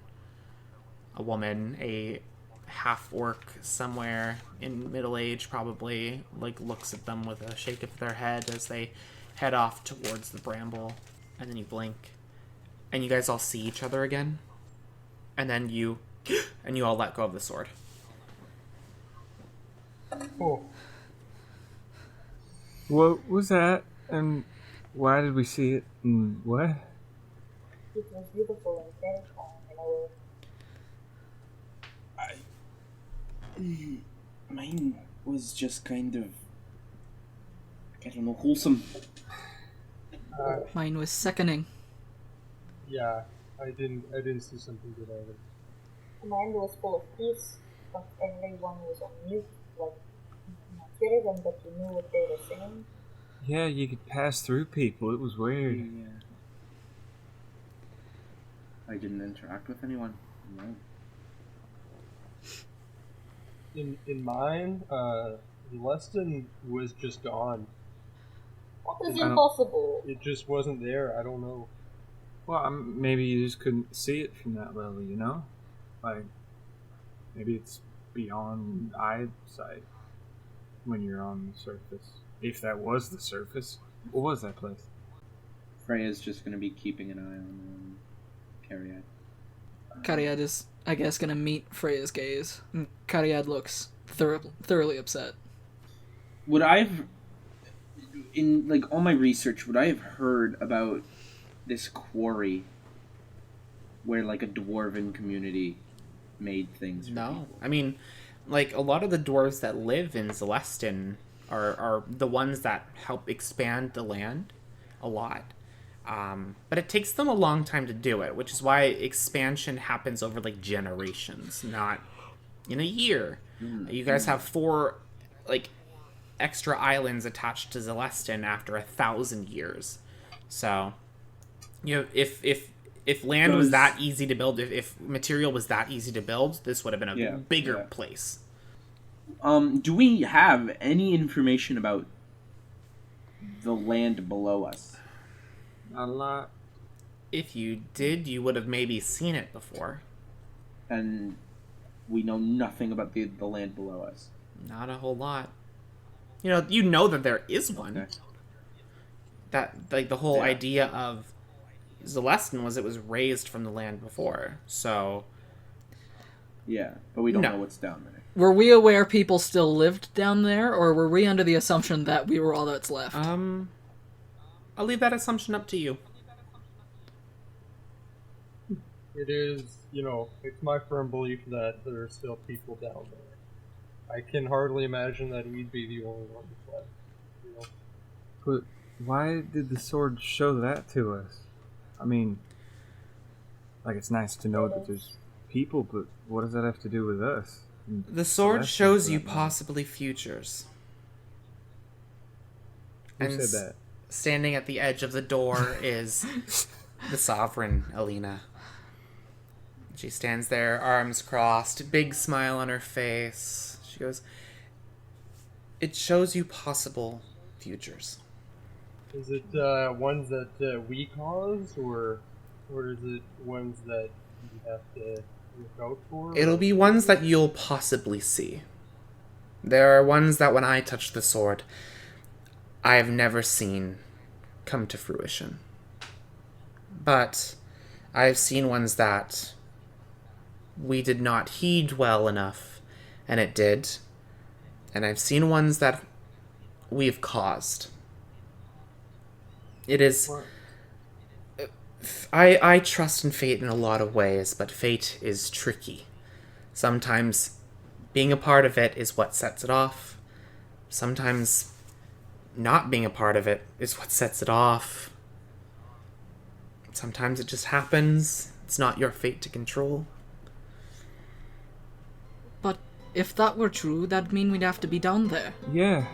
A woman, a half-orc somewhere in middle age probably, like looks at them with a shake of their head as they head off towards the bramble, and then you blink and you guys all see each other again, and then you all let go of the sword. Oh, What was that? And why did we see it? And what? It was beautiful and terrifying in a way. Mine was just kind of, I don't know, wholesome. Mine was sickening. yeah. I didn't see something good either. Mine was full of peace, but everyone was on mute, like, you could hear them, but you knew what they were saying. Yeah, you could pass through people. It was weird. Yeah. I didn't interact with anyone. No. In mine, Xelestin was just gone. That is impossible. It just wasn't there. I don't know. Well, maybe you just couldn't see it from that level, you know? Like, maybe it's beyond eyesight when you're on the surface. If that was the surface. What was that place? Freya's just going to be keeping an eye on Cariad. Cariad is, I guess, gonna meet Freya's gaze. And Cariad looks thoroughly upset. Would I've, in like all my research, would I have heard about this quarry where like a dwarven community made things for No. people? I mean, like, a lot of the dwarves that live in Xelestin are the ones that help expand the land a lot. But it takes them a long time to do it, which is why expansion happens over, like, generations, not in a year. You guys have 4, like, extra islands attached to Xelestin after 1,000 years. So, you know, if land was that easy to build, if material was that easy to build, this would have been a bigger place. Do we have any information about the land below us? Not a lot. If you did, you would have maybe seen it before. And we know nothing about the land below us. Not a whole lot. You know that there is one. Okay. That, like, the whole idea of Xelestin was it was raised from the land before. So, Yeah, but we don't No. know what's down there. Were we aware people still lived down there, or were we under the assumption that we were all that's left? I'll leave that assumption up to you. It is, it's my firm belief that there are still people down there. I can hardly imagine that we'd be the only ones left. But why did the sword show that to us? I mean, like, it's nice to know that there's people, but what does that have to do with us? The sword Xelestin, shows for you that matter. possibly futures. Who And said that? Standing at the edge of the door is the sovereign, Alina. She stands there, arms crossed, big smile on her face. She goes, "It shows you possible futures." Is it ones that we cause, or is it ones that you have to look out for? It'll be ones that you'll possibly see. There are ones that when I touch the sword, I have never seen come to fruition. But I've seen ones that we did not heed well enough, and it did. And I've seen ones that we've caused. It is... I trust in fate in a lot of ways, but fate is tricky. Sometimes being a part of it is what sets it off. Sometimes not being a part of it is what sets it off. Sometimes it just happens. It's not your fate to control. But If that were true, that'd mean we'd have to be down there. Yeah,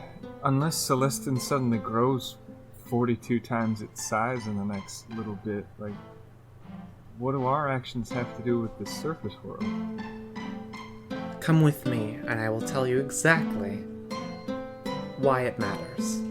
unless Xelestin suddenly grows 42 times its size in the next little bit, like, what do our actions have to do with the surface world? Come with me, and I will tell you exactly why it matters.